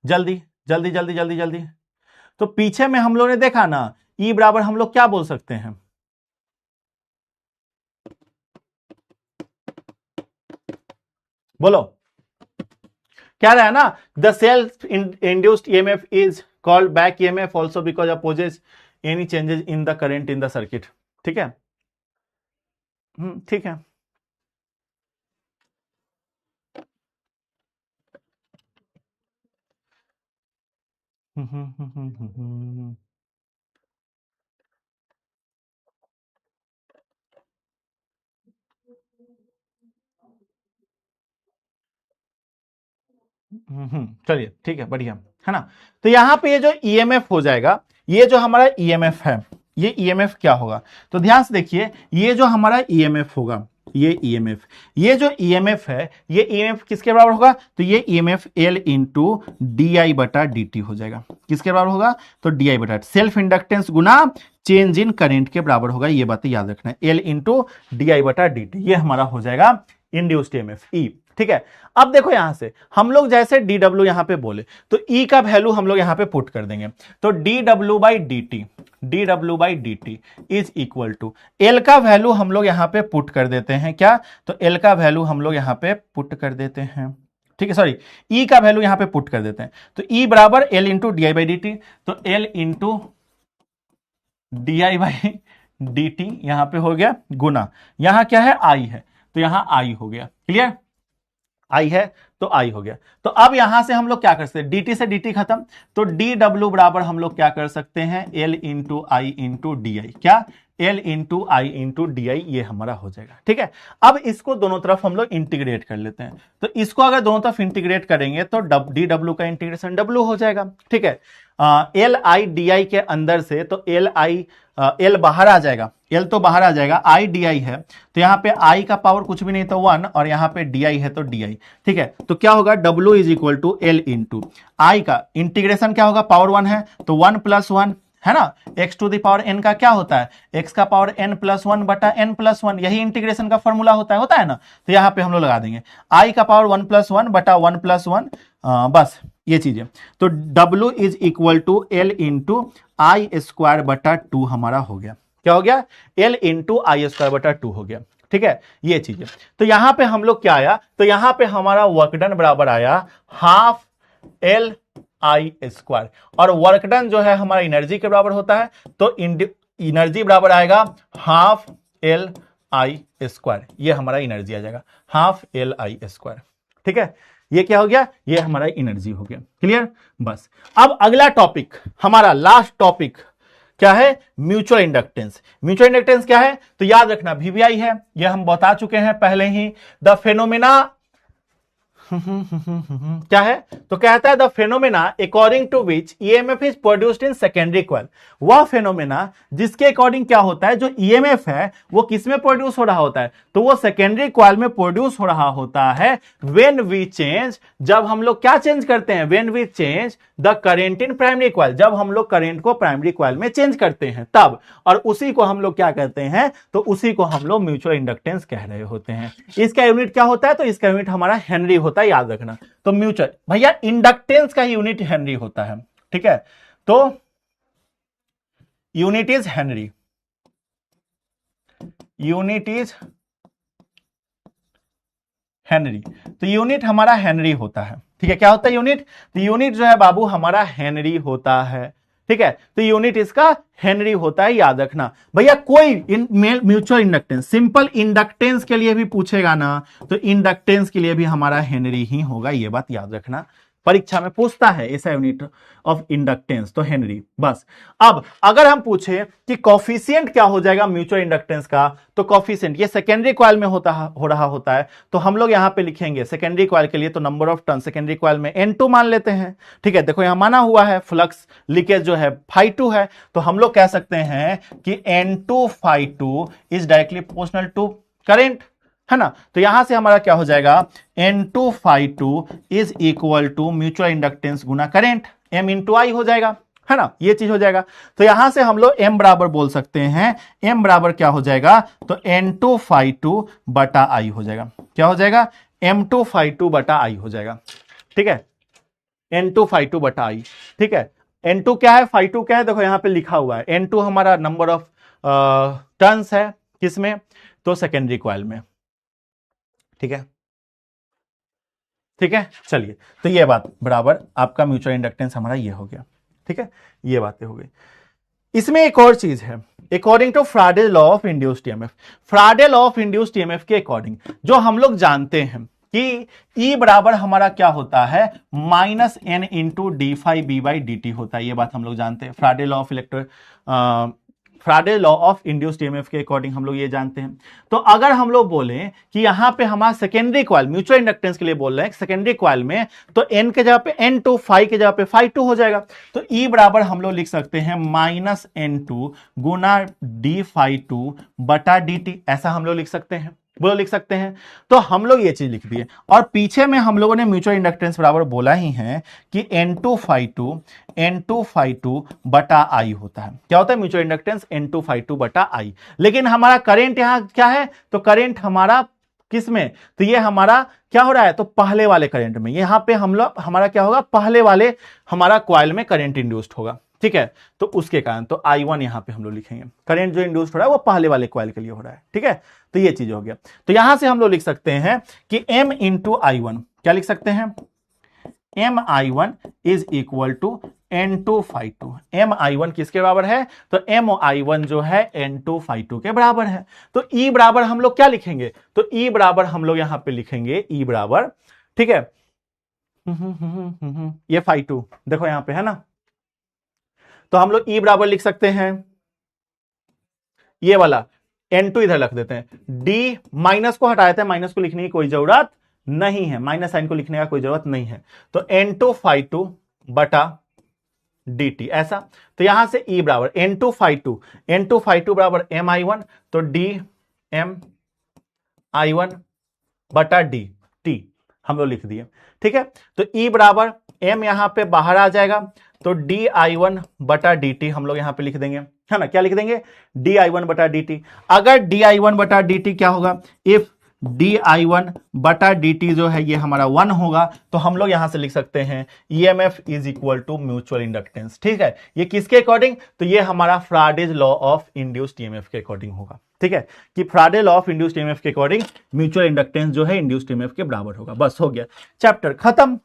जल्दी जल्दी जल्दी जल्दी जल्दी। तो पीछे में हम लोग ने देखा ना, ई बराबर हम लोग क्या बोल सकते हैं, बोलो, क्या रहा है ना, the self induced EMF is called back EMF also because opposes any changes in the current in the circuit, ठीक है, ठीक है। चलिए ठीक है, बढ़िया है ना। तो यहां पे ये जो ईएमएफ हो जाएगा, ये जो हमारा ईएमएफ है, ये ईएमएफ क्या होगा, तो ध्यान से देखिए, ये जो हमारा ईएमएफ होगा, ये ईएमएफ, ये जो ईएमएफ है, ये ईएमएफ किसके बराबर होगा, तो ये ईएमएफ एल इंटू DI/dt हो जाएगा, किसके बराबर होगा, तो DI/, self inductance Guna change in current के बराबर होगा, ये बातें याद रखना है, एल इंटू DI/dt, ये हमारा हो जाएगा इंड्यूस्ड ईएमएफ ई, ठीक है। अब देखो यहां से हम लोग जैसे dw यहां पे बोले, तो E का वैल्यू हम लोग यहां पे पुट कर देंगे, तो dw/dt is equal to L का वैल्यू हम लोग यहां पे पुट कर देते हैं, क्या, तो L का वैल्यू हम लोग यहां पे पुट कर देते हैं, ठीक है, सॉरी, E का वैल्यू यहां पे पुट कर देते हैं, तो E बराबर L इंटू DI/dt, तो L इंटू DI/dt यहां पे हो गया गुना, यहां क्या है, I है, तो यहां I हो गया, क्लियर, आई है तो आई हो गया। तो अब यहां से हम लोग क्या कर सकते हैं, dt से dt खत्म, तो dw बराबर हम लोग क्या कर सकते हैं, l into I into D I, क्या L into I into D I, ये हमारा हो जाएगा। ठीक है, अब इसको दोनों तरफ हम लोग इंटीग्रेट कर लेते हैं। तो इसको अगर दोनों तरफ इंटीग्रेट करेंगे तो डी डब्ल्यू का इंटीग्रेशन डब्ल्यू हो जाएगा। ठीक है, एल आई डी आई के अंदर से तो एल आई एल बाहर आ जाएगा, एल तो बाहर आ जाएगा, आई डी आई है तो यहाँ पे आई का पावर कुछ भी नहीं तो 1 और यहाँ पे डी आई है तो डी आई। ठीक है, तो क्या होगा W is equal to L into I का इंटीग्रेशन क्या होगा, पावर 1 है तो 1 + 1 है ना, x to the power n का क्या होता है, x का पावर n + 1 बटा n + 1, यही इंटीग्रेशन का फॉर्मूला होता है ना। तो यहाँ पे हम लोग लगा देंगे i का पावर 1 + 1 बटा 1 + 1, बस ये चीजें। तो w is equal to l into I square बटा 2 हमारा हो गया। क्या हो गया, l इंटू आई स्क्वायर बटा 2 हो गया। ठीक है, ये चीजें। तो यहां पे हम लोग क्या आया, तो यहां पे हमारा वर्क डन बराबर आया हाफ l आई स्क्वायर, और वर्क डन जो है हमारा एनर्जी के बराबर होता है, तो एनर्जी बराबर आएगा हाफ l आई स्क्वायर, ये हमारा एनर्जी आ जाएगा हाफ l आई स्क्वायर। ठीक है, ये क्या हो गया, ये हमारा एनर्जी हो गया। क्लियर, बस। अब अगला टॉपिक हमारा लास्ट टॉपिक क्या है, म्यूचुअल इंडक्टेंस। म्यूचुअल इंडक्टेंस क्या है, तो याद रखना वीवीआई है, यह हम बता चुके हैं पहले ही। द फेनोमेना क्या है, तो कहता है the phenomena according to which EMF is produced in secondary coil, वह फेनोमेना जिसके अकॉर्डिंग क्या होता है, जो ईएमएफ है वो किस में प्रोड्यूस हो रहा होता है, तो वो सेकेंडरी कॉइल में प्रोड्यूस हो रहा होता है व्हेन वी चेंज, जब हम लोग क्या चेंज करते हैं, when we change the current in primary coil, जब हम लोग करंट को प्राइमरी कॉइल में चेंज करते हैं तब, और उसी को हम लोग क्या कहते हैं, तो उसी को हम लोग म्यूचुअल इंडक्टेंस कह रहे होते हैं। इसका यूनिट क्या होता है, तो इसका यूनिट हमारा हेनरी होता है, याद रखना। तो म्यूचुअल भैया इंडक्टेंस का यूनिट हेनरी होता है। ठीक है, तो unit is Henry, unit is Henry, तो यूनिट हमारा हेनरी होता है। ठीक है, क्या होता है यूनिट, तो यूनिट जो है बाबू हमारा हेनरी होता है। ठीक है, तो यूनिट इसका हेनरी होता है, याद रखना। भैया कोई म्यूचुअल इंडक्टेंस, सिंपल इंडक्टेंस के लिए भी पूछेगा ना, तो इंडक्टेंस के लिए भी हमारा हेनरी ही होगा, ये बात याद रखना। परीक्षा में पूछता है ऐसा यूनिट ऑफ इंडक्टेंस, तो हेनरी, बस। अब अगर हम पूछे कि कॉफिशिएंट क्या हो जाएगा म्यूचुअल इंडक्टेंस का, तो कॉफिशिएंट ये सेकेंडरी कॉइल में हो रहा होता है, तो हम लोग यहां पे लिखेंगे सेकेंडरी कॉइल के लिए, तो number of turn secondary coil में N2 मान लेते हैं। ठीक है, देखो यहां माना हुआ है फ्लक्स लीकेज जो है φ2 है, तो हम लोग कह सकते हैं कि N2 φ2 is directly proportional to current, है ना। तो यहां से हमारा क्या हो जाएगा, N2 φ2 is equal to mutual inductance गुना करेंट M इंटू आई हो जाएगा, है ना, ये चीज हो जाएगा। तो यहां से हम लोग M बराबर बोल सकते हैं, M बराबर क्या हो जाएगा, तो N2 φ2 बटा आई हो जाएगा। क्या हो जाएगा, M2 φ2 बटा आई हो जाएगा। ठीक है, N2 φ2 बटा आई। ठीक है, N2 क्या है, φ2 क्या है, देखो यहां पे लिखा हुआ है। N2 हमारा नंबर ऑफ टर्न्स है, किसमें, तो सेकेंडरी कॉइल में। ठीक है, ठीक है, चलिए, तो ये बात बराबर आपका म्यूचुअल इंडक्टेंस हमारा ये हो गया। ठीक है, ये बातें हो गई। इसमें एक और चीज है, according to Faraday law of induced EMF, Faraday law of induced EMF के अकॉर्डिंग जो हम लोग जानते हैं कि E बराबर हमारा क्या होता है, -n into D phi B by D T होता है, ये बात हम लोग जानते हैं। Faraday law of Faraday law of induced EMF के अकॉर्डिंग हम लोग ये जानते हैं। तो अगर हम लोग बोलें कि यहां पे हमारा सेकेंडरी कॉइल म्यूचुअल इंडक्टेंस के लिए बोल रहे हैं सेकेंडरी कॉइल में, तो n के जगह पे N2 फाई के जगह पे φ2 हो जाएगा। तो E बराबर हम लोग लिख सकते हैं -n2 गुना डी φ2 बटा dt, ऐसा हम लोग लिख सकते हैं, बोलो लिख सकते हैं। तो हम लोग ये चीज लिख दिए, और पीछे में हम लोगों ने म्यूचुअल इंडक्टेंस बराबर बोला ही है कि N2 φ2 बटा आई होता है। क्या होता है म्यूचुअल इंडक्टेंस, N2 φ2 बटा आई। लेकिन हमारा करंट यहां क्या है, तो करंट हमारा किस में, तो ये हमारा क्या हो रहा है, तो पहले वाले करंट में, यहां पे हम लोग हमारा क्या होगा, पहले वाले हमारा कॉइल में करंट इंड्यूस्ड होगा। ठीक है, तो उसके कारण तो I1 यहां पे हम लोग लिखेंगे, करंट जो इंड्यूस्ड हो रहा है वो पहले वाले कॉइल के लिए हो रहा है। ठीक है, तो ये चीज हो गया। तो यहां से हम लोग लिख सकते हैं कि M इंटू I1, क्या लिख सकते हैं, MI1 is equal to N2 φ2। MI1 किसके बराबर है, तो MI1 जो है N2 φ2 के बराबर है। तो E बराबर हम लोग क्या लिखेंगे, तो E बराबर हम लोग यहां पे लिखेंगे E बराबर, ठीक है, ये φ2 देखो यहां पे है ना, तो हम लोग E बराबर लिख सकते हैं, ये वाला N2 इधर रख देते हैं, डी माइनस को हटा देते हैं, माइनस को लिखने की कोई जरूरत नहीं है, माइनस साइन को लिखने का कोई जरूरत नहीं है। तो N2 φ2 बटा dt ऐसा। तो यहां से E बराबर N2 φ2 बराबर mi1, तो डी एम i1 बटा डी टी हम लोग लिख दिए। ठीक है, तो E बराबर m यहां पे बाहर आ जाएगा, तो डी आई वन बटा डी टी हम लोग यहां पे लिख देंगे, है ना, क्या लिख देंगे, डी आई वन बटा डी टी। अगर डी आई वन बटा डी टी क्या होगा, इफ डी आई वन बटा डी टी जो है ये हमारा 1 होगा, तो हम लोग यहां से लिख सकते हैं EMF is equal to mutual inductance. ठीक है, ये किसके अकॉर्डिंग, तो ये हमारा Faraday's law of induced EMF के अकॉर्डिंग होगा। ठीक है, कि Faraday law of induced EMF के अकॉर्डिंग म्यूचुअल इंडक्टेंस जो है इंड्यूस्ड ईएमएफ के बराबर होगा। बस हो गया, चैप्टर खत्म।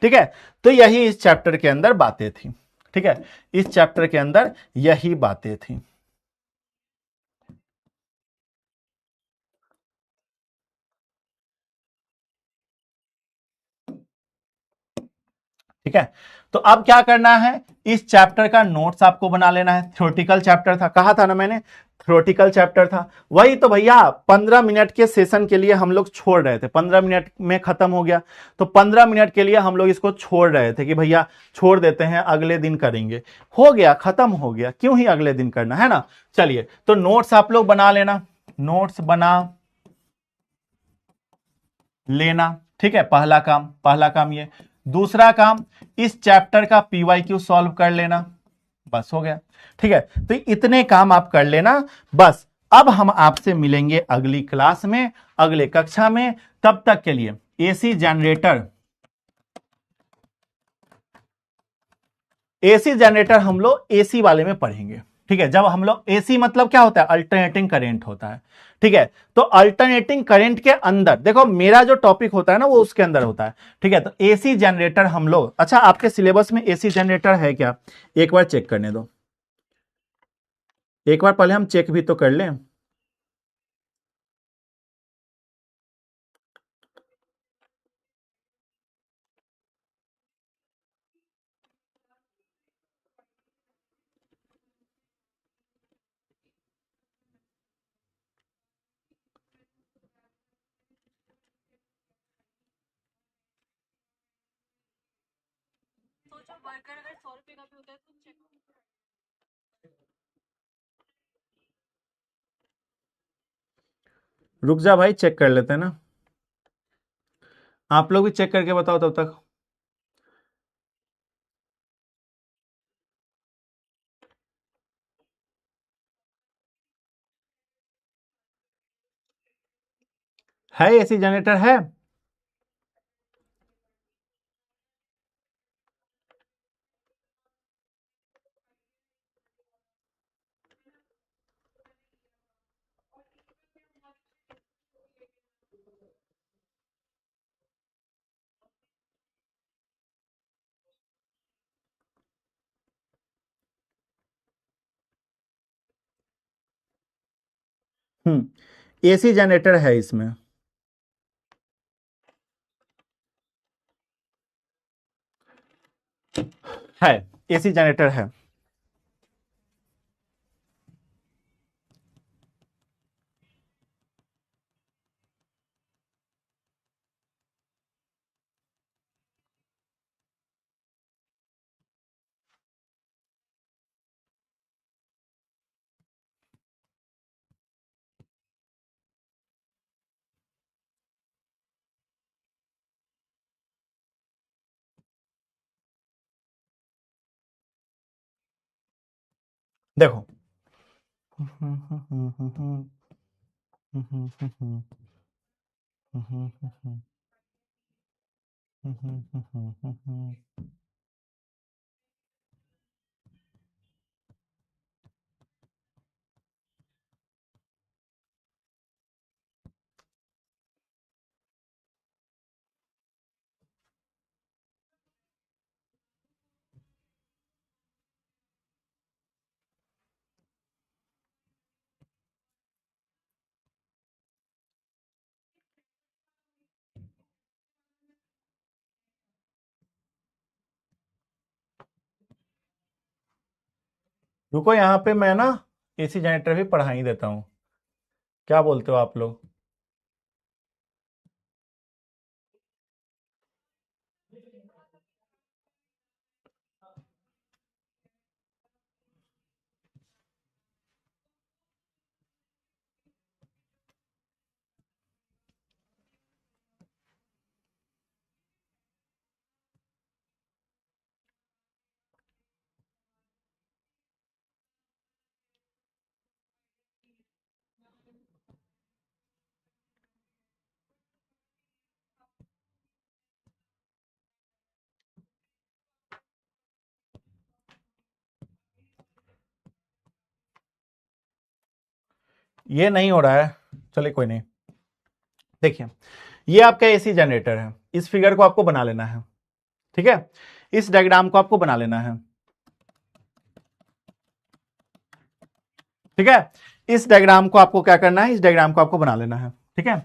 ठीक है, तो यही इस चैप्टर के अंदर बातें थी। ठीक है, इस चैप्टर के अंदर यही बातें थी। ठीक है, तो अब क्या करना है, इस चैप्टर का नोट्स आपको बना लेना है। थ्योरेटिकल चैप्टर था, कहा था ना मैंने, थ्योरेटिकल चैप्टर था। वही तो भैया 15 मिनट के सेशन के लिए हम लोग छोड़ रहे थे, 15 मिनट में खत्म हो गया, तो 15 मिनट के लिए हम लोग इसको छोड़ रहे थे कि भैया छोड़ देते हैं, अगले दिन करेंगे। हो गया, खत्म हो गया, क्यों ही अगले दिन करना, है ना। चलिए, तो नोट्स आप लोग बना लेना, नोट्स बना लेना। ठीक है, पहला काम ये। दूसरा काम, इस चैप्टर का पीवाईक्यू सॉल्व कर लेना, बस हो गया। ठीक है, तो इतने काम आप कर लेना बस। अब हम आपसे मिलेंगे अगली क्लास में, अगले कक्षा में। तब तक के लिए एसी जनरेटर हम लोग एसी वाले में पढ़ेंगे। ठीक है, जब हम लोग एसी मतलब क्या होता है, अल्टरनेटिंग करंट होता है। ठीक है, तो अल्टरनेटिंग करंट के अंदर देखो मेरा जो टॉपिक होता है ना वो उसके अंदर होता है। ठीक है, तो एसी जनरेटर हम लोग, अच्छा आपके सिलेबस में एसी जनरेटर है क्या, एक बार चेक करने दो, एक बार पहले हम चेक भी तो कर लें। रुक जा भाई, चेक कर लेते हैं ना, आप लोग भी चेक करके बताओ तब तक। है एसी जनरेटर है, एसी जनरेटर है इसमें। है, एसी जनरेटर है। देखो रुको, यहाँ पे मैं ना एसी जनरेटर भी पढ़ा ही देता हूं, क्या बोलते हो आप लोग? ये नहीं हो रहा है, चलिए कोई नहीं। देखिए, ये आपका एसी जनरेटर है, इस फिगर को आपको बना लेना है, ठीक है, इस डायग्राम को आपको बना लेना है, ठीक है, इस डायग्राम को आपको क्या करना है, इस डायग्राम को आपको बना लेना है, ठीक है,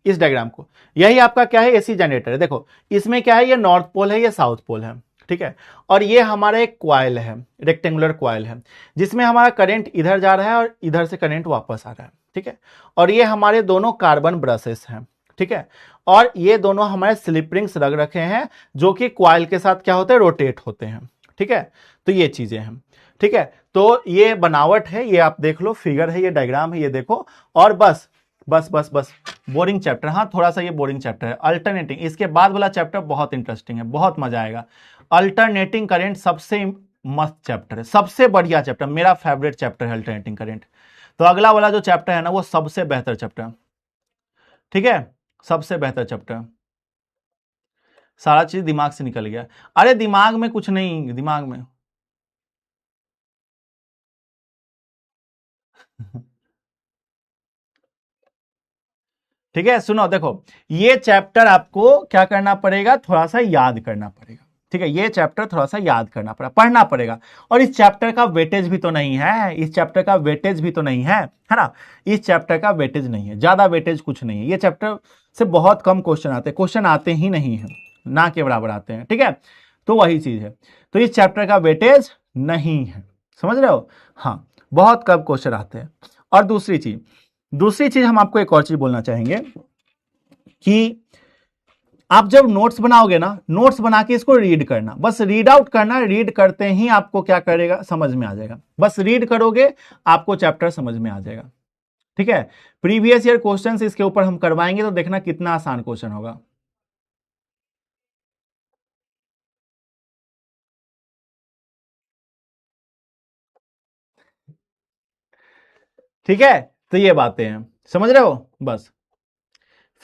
इस डायग्राम को, यही आपका क्या है, एसी जनरेटर है। देखो इसमें क्या है, ये नॉर्थ पोल है, ये साउथ पोल है, ठीक है, और ये हमारा एक क्वाइल है, रेक्टेंगुलर क्वाइल है, जिसमें हमारा करंट इधर जा रहा है और इधर से करंट वापस आ रहा है, ठीक है, और ये हमारे दोनों कार्बन ब्रशेस हैं, ठीक है, और ये दोनों हमारे स्लिप रिंग्स रख रखे हैं, जो कि क्वाइल के साथ क्या होते हैं, रोटेट होते हैं, ठीक है, तो ये चीजें हैं, ठीक है, तो ये बनावट है, ये आप देख लो, फिगर है, ये डायग्राम है, ये देखो, और बस बस बस बस बोरिंग चैप्टर, हाँ थोड़ा सा ये बोरिंग चैप्टर है। अल्टरनेटिंग, इसके बाद वाला चैप्टर बहुत इंटरेस्टिंग है, बहुत मजा आएगा। अल्टरनेटिंग करंट सबसे मस्त चैप्टर है, सबसे बढ़िया चैप्टर, मेरा फेवरेट चैप्टर है अल्टरनेटिंग करंट। तो अगला वाला जो चैप्टर है ना, वो सबसे बेहतर चैप्टर है, ठीक है, सबसे बेहतर चैप्टर। सारा चीज दिमाग से निकल गया, अरे दिमाग में कुछ नहीं, दिमाग में ठीक है, सुनो देखो, ये चैप्टर आपको क्या करना पड़ेगा, थोड़ा सा याद करना पड़ेगा, ठीक है, ये चैप्टर थोड़ा सा याद करना पड़ेगा, पढ़ना पड़ेगा। और इस चैप्टर का वेटेज भी तो नहीं है, इस चैप्टर का वेटेज भी तो नहीं है ना, इस चैप्टर का वेटेज नहीं है, ज्यादा वेटेज कुछ नहीं है, ये चैप्टर से बहुत कम क्वेश्चन आते हैं, क्वेश्चन आते ही नहीं है, ना के बराबर आते हैं, ठीक है, तो वही चीज है, तो इस चैप्टर का वेटेज नहीं है, समझ रहे हो, हाँ बहुत कम क्वेश्चन आते हैं। और दूसरी चीज हम आपको एक और चीज बोलना चाहेंगे कि आप जब नोट्स बनाओगे ना, नोट्स बना के इसको रीड करना, बस रीड आउट करना, रीड करते ही आपको क्या करेगा, समझ में आ जाएगा, बस रीड करोगे आपको चैप्टर समझ में आ जाएगा, ठीक है। प्रीवियस ईयर क्वेश्चंस इसके ऊपर हम करवाएंगे, तो देखना कितना आसान क्वेश्चन होगा। ठीक है, तो ये बातें हैं, समझ रहे हो, बस।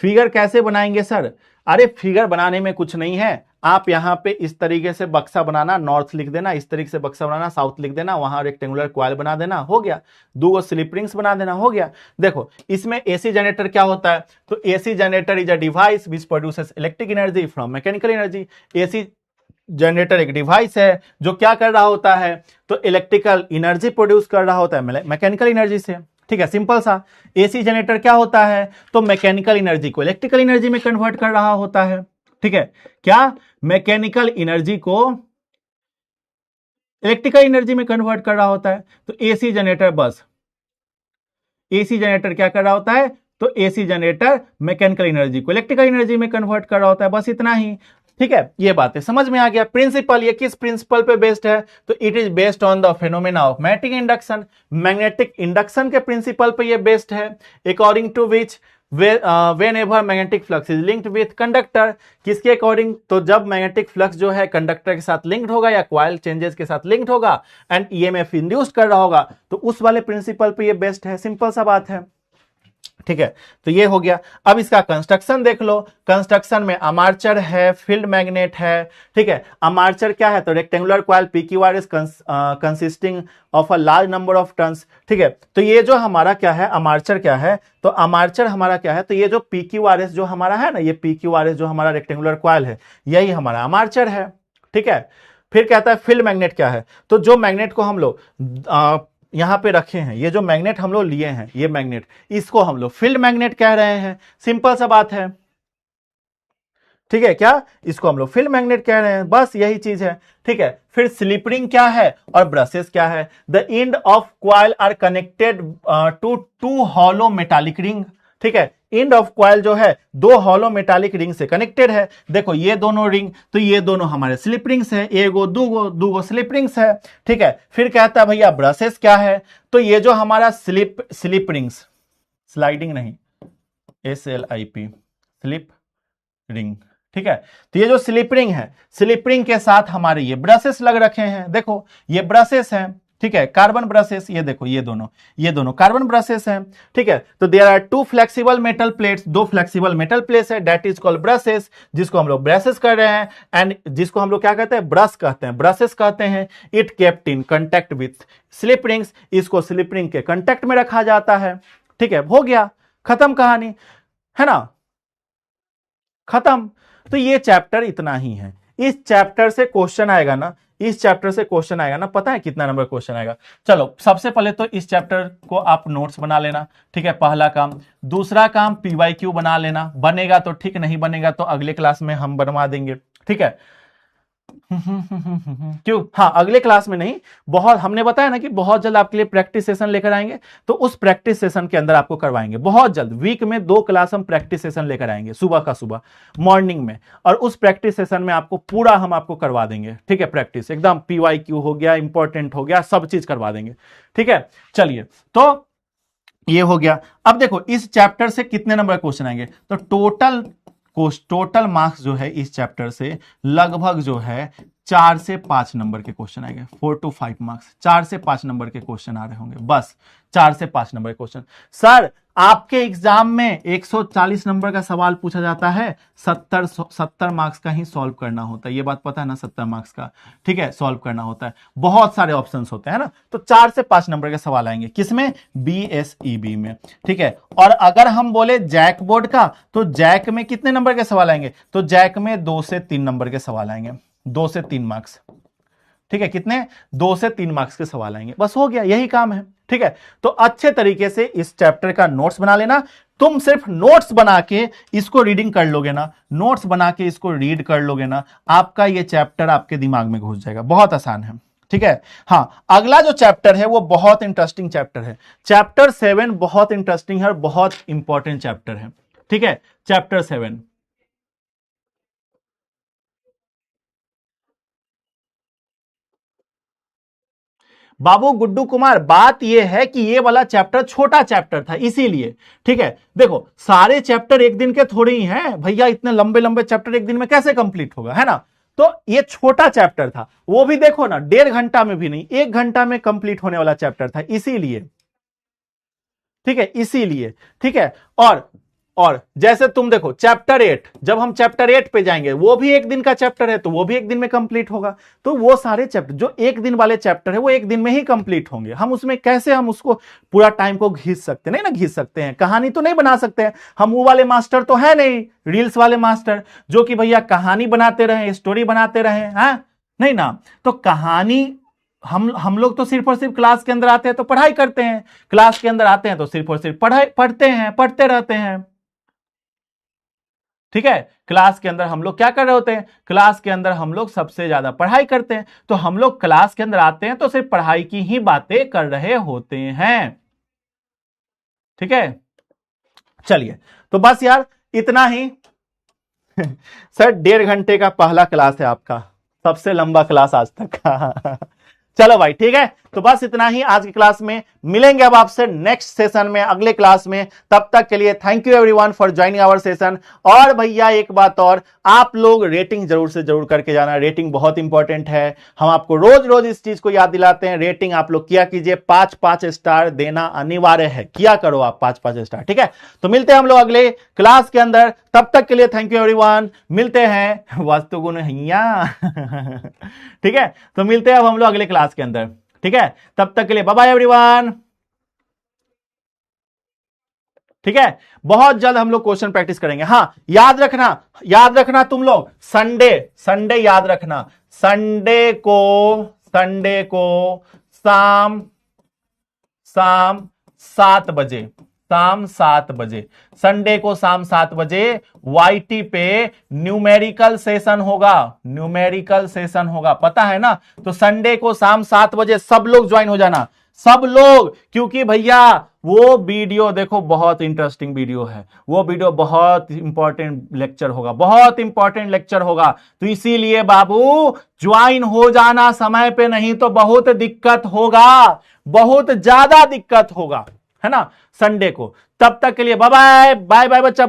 फिगर कैसे बनाएंगे सर, अरे फिगर बनाने में कुछ नहीं है, आप यहां पे इस तरीके से बक्सा बनाना, नॉर्थ लिख देना, इस तरीके से बक्सा बनाना, साउथ लिख देना, वहां रेक्टेंगुलर क्वाइल बना देना, हो गया, दो स्लिप रिंग्स बना देना, हो गया। देखो इसमें एसी जनरेटर क्या होता है, तो AC generator is a device which produces electric energy from mechanical energy. AC generator एक डिवाइस है जो क्या कर रहा होता है, तो इलेक्ट्रिकल एनर्जी प्रोड्यूस कर रहा होता है मैकेनिकल एनर्जी से, ठीक है, सिंपल सा। एसी जनरेटर क्या होता है, तो मैकेनिकल एनर्जी को इलेक्ट्रिकल एनर्जी में कन्वर्ट कर रहा होता है, ठीक है, क्या मैकेनिकल एनर्जी को इलेक्ट्रिकल एनर्जी में कन्वर्ट कर रहा होता है। तो एसी जनरेटर, बस एसी जनरेटर क्या कर रहा होता है, तो एसी जनरेटर मैकेनिकल एनर्जी को इलेक्ट्रिकल एनर्जी में कन्वर्ट कर रहा होता है, बस इतना ही, ठीक है, ये बातें समझ में आ गया। प्रिंसिपल ये किस प्रिंसिपल पे बेस्ड है, तो it is based on the phenomena of magnetic induction, magnetic induction के प्रिंसिपल पे ये बेस्ड है, according to which whenever magnetic flux is linked with conductor, किसके अकॉर्डिंग, तो जब मैग्नेटिक फ्लक्स जो है कंडक्टर के साथ लिंक्ड होगा या क्वाइल चेंजेस के साथ लिंक्ड होगा एंड ईएमएफ इंड्यूस्ड कर रहा होगा, तो उस वाले प्रिंसिपल पे ये बेस्ड है, सिंपल सा बात है, ठीक है। तो ये हो गया। अब इसका कंस्ट्रक्शन देख लो, कंस्ट्रक्शन में अमार्चर है, फील्ड मैग्नेट है, ठीक है। अमार्चर क्या है, तो rectangular coil PQR is consisting of a large number of turns, ठीक है। तो ये जो हमारा क्या है, अमार्चर क्या है, तो अमार्चर हमारा क्या है, तो ये जो पीक्यूआरएस जो हमारा है ना, ये पीक्यूआरएस जो हमारा रेक्टेंगुलर कॉइल है, यही हमारा अमार्चर है, ठीक है। फिर कहता है फील्ड मैग्नेट क्या है, तो जो मैग्नेट को हम लोग यहां पे रखे हैं, ये जो मैग्नेट हम लोग लिए हैं, ये मैग्नेट, इसको हम लोग फील्ड मैग्नेट कह रहे हैं, सिंपल सा बात है। ठीक है, क्या इसको हम लोग फील्ड मैग्नेट कह रहे हैं, बस यही चीज है। ठीक है, फिर स्लिप रिंग क्या है और ब्रशेस क्या है। The end of coil are connected to two hollow metallic ring. ठीक है, एंड ऑफ क्वाइल जो है दो हॉलो मेटालिक रिंग से कनेक्टेड है। देखो ये दोनों रिंग, तो ये दोनों हमारे स्लिप रिंग्स है, एगो दूगो स्लिप रिंग्स है। ठीक है, फिर कहता है भैया ब्रशेस क्या है, तो ये जो हमारा स्लिप रिंग्स, स्लाइडिंग नहीं, SLIP, स्लिप रिंग। ठीक है, तो ये जो स्लिप रिंग है, स्लिप रिंग के साथ हमारे ये ब्रशेस लग रखे हैं। देखो ये ब्रशेस हैं, ठीक है, कार्बन ब्रशेस, ये देखो ये दोनों कार्बन ब्रशेस हैं। ठीक है, तो there are two flexible metal plates, दो फ्लेक्सिबल मेटल प्लेट्स है, दैट इज कॉल्ड ब्रशेस, जिसको हम लोग ब्रशेस कर रहे हैं, एंड जिसको हम लोग क्या कहते हैं, ब्रश कहते हैं, ब्रशेस कहते हैं। It kept in contact with slip rings, इसको स्लिप रिंग के कंटेक्ट में रखा जाता है। ठीक है, हो गया, खत्म कहानी, है ना, खत्म। तो ये चैप्टर इतना ही है। इस चैप्टर से क्वेश्चन आएगा ना, इस चैप्टर से क्वेश्चन आएगा ना, पता है कितना नंबर क्वेश्चन आएगा। चलो सबसे पहले तो इस चैप्टर को आप नोट्स बना लेना। ठीक है, पहला काम। दूसरा काम PYQ बना लेना, बनेगा तो ठीक, नहीं बनेगा तो अगले क्लास में हम बनवा देंगे। ठीक है, क्यों, हाँ अगले क्लास में नहीं, बहुत, हमने बताया ना कि बहुत जल्द आपके लिए प्रैक्टिस सेशन लेकर आएंगे, तो उस प्रैक्टिस सेशन के अंदर आपको करवाएंगे बहुत जल्द। वीक में 2 क्लास हम प्रैक्टिस सेशन लेकर आएंगे, सुबह का सुबह मॉर्निंग में, और उस प्रैक्टिस सेशन में आपको पूरा हम आपको करवा देंगे। ठीक है, प्रैक्टिस एकदम PYQ हो गया, इंपॉर्टेंट हो गया, सब चीज करवा देंगे। ठीक है, चलिए, तो ये हो गया। अब देखो इस चैप्टर से कितने नंबर क्वेश्चन आएंगे, तो टोटल मार्क्स जो है इस चैप्टर से लगभग जो है 4 से 5 नंबर के क्वेश्चन आएंगे, 4 to 5 मार्क्स, 4 से 5 नंबर के क्वेश्चन आ रहे होंगे, बस 4 से 5 नंबर के क्वेश्चन। सर आपके एग्जाम में 140 नंबर का सवाल पूछा जाता है, 70 मार्क्स का ही सॉल्व करना होता है, ये बात पता है ना, 70 मार्क्स का, ठीक है, सॉल्व करना होता है, बहुत सारे ऑप्शंस होते हैं ना, तो 4 से 5 नंबर के सवाल आएंगे, किसमें, BSEB में। ठीक है, और अगर हम बोले जैक बोर्ड का, तो जैक में कितने नंबर के सवाल आएंगे, तो जैक में 2 से 3 नंबर के सवाल आएंगे, 2 से 3 मार्क्स। ठीक है, कितने, 2 से 3 मार्क्स के सवाल आएंगे, बस हो गया, यही काम है। ठीक है, तो अच्छे तरीके से इस चैप्टर का नोट्स बना लेना। तुम सिर्फ नोट्स बना के इसको रीडिंग कर लोगे ना, नोट्स बना के इसको रीड कर लोगे ना, आपका ये चैप्टर आपके दिमाग में घुस जाएगा, बहुत आसान है। ठीक है, हाँ अगला जो चैप्टर है वो बहुत इंटरेस्टिंग चैप्टर है, चैप्टर 7 बहुत इंटरेस्टिंग है और बहुत इंपॉर्टेंट चैप्टर है। ठीक है, चैप्टर 7, बाबू गुड्डू कुमार, बात यह है कि ये वाला चैप्टर छोटा चैप्टर था इसीलिए। ठीक है, देखो सारे चैप्टर एक दिन के थोड़े ही हैं भैया, इतने लंबे लंबे चैप्टर एक दिन में कैसे कंप्लीट होगा, है ना, तो ये छोटा चैप्टर था, वो भी देखो ना 1.5 घंटा में भी नहीं, 1 घंटा में कंप्लीट होने वाला चैप्टर था, इसीलिए। ठीक है, इसीलिए। ठीक है, और जैसे तुम देखो चैप्टर 8, जब हम चैप्टर 8 पे जाएंगे, वो भी एक दिन का चैप्टर है, तो वो भी एक दिन में कंप्लीट होगा। तो वो सारे चैप्टर जो एक दिन वाले चैप्टर है वो एक दिन में ही कंप्लीट होंगे। हम उसमें कैसे हम उसको पूरा टाइम को घिस सकते, नहीं ना घिस सकते हैं, कहानी तो नहीं बना सकते हैं, हम वो वाले मास्टर तो है नहीं, रील्स वाले मास्टर जो कि भैया कहानी बनाते रहे, स्टोरी बनाते रहे, हाँ नहीं ना। तो कहानी हम लोग तो सिर्फ और सिर्फ क्लास के अंदर आते हैं तो पढ़ाई करते हैं, क्लास के अंदर आते हैं तो सिर्फ और सिर्फ पढ़ते हैं, पढ़ते रहते हैं। ठीक है, क्लास के अंदर हम लोग क्या कर रहे होते हैं, क्लास के अंदर हम लोग सबसे ज्यादा पढ़ाई करते हैं, तो हम लोग क्लास के अंदर आते हैं तो सिर्फ पढ़ाई की ही बातें कर रहे होते हैं। ठीक है, चलिए, तो बस यार इतना ही। सर 1.5 घंटे का पहला क्लास है आपका, सबसे लंबा क्लास आज तक का। चलो भाई ठीक है, तो बस इतना ही आज की क्लास में, मिलेंगे अब आपसे नेक्स्ट सेशन में, अगले क्लास में। तब तक के लिए thank you everyone for joining our session. और भैया एक बात और, आप लोग रेटिंग जरूर से जरूर करके जाना, रेटिंग बहुत इंपॉर्टेंट है, हम आपको रोज रोज इस चीज को याद दिलाते हैं। रेटिंग आप लोग किया कीजिए, 5-5 स्टार देना अनिवार्य है, किया करो आप 5-5 स्टार। ठीक है, तो मिलते हैं हम लोग अगले क्लास के अंदर, तब तक के लिए थैंक यू एवरीवन, मिलते हैं वास्तु गुण हैया। ठीक है, तो मिलते हैं अब हम लोग अगले क्लास के अंदर। ठीक है, तब तक के लिए बाय बाय एवरीवन। ठीक है, बहुत जल्द हम लोग क्वेश्चन प्रैक्टिस करेंगे। हाँ याद रखना तुम लोग, संडे याद रखना, संडे को शाम 7 बजे, शाम 7 बजे, संडे को शाम 7 बजे YT पे न्यूमेरिकल सेशन होगा, न्यूमेरिकल सेशन होगा, पता है ना। तो संडे को शाम 7 बजे सब लोग ज्वाइन हो जाना, सब लोग, क्योंकि भैया वो वीडियो देखो बहुत इंटरेस्टिंग वीडियो है, वो वीडियो बहुत इंपॉर्टेंट लेक्चर होगा, बहुत इंपॉर्टेंट लेक्चर होगा। तो इसीलिए बाबू ज्वाइन हो जाना समय पे, नहीं तो बहुत दिक्कत होगा, बहुत ज्यादा दिक्कत होगा, है ना, संडे को। तब तक के लिए बाय बाय, बाय बाय बच्चा।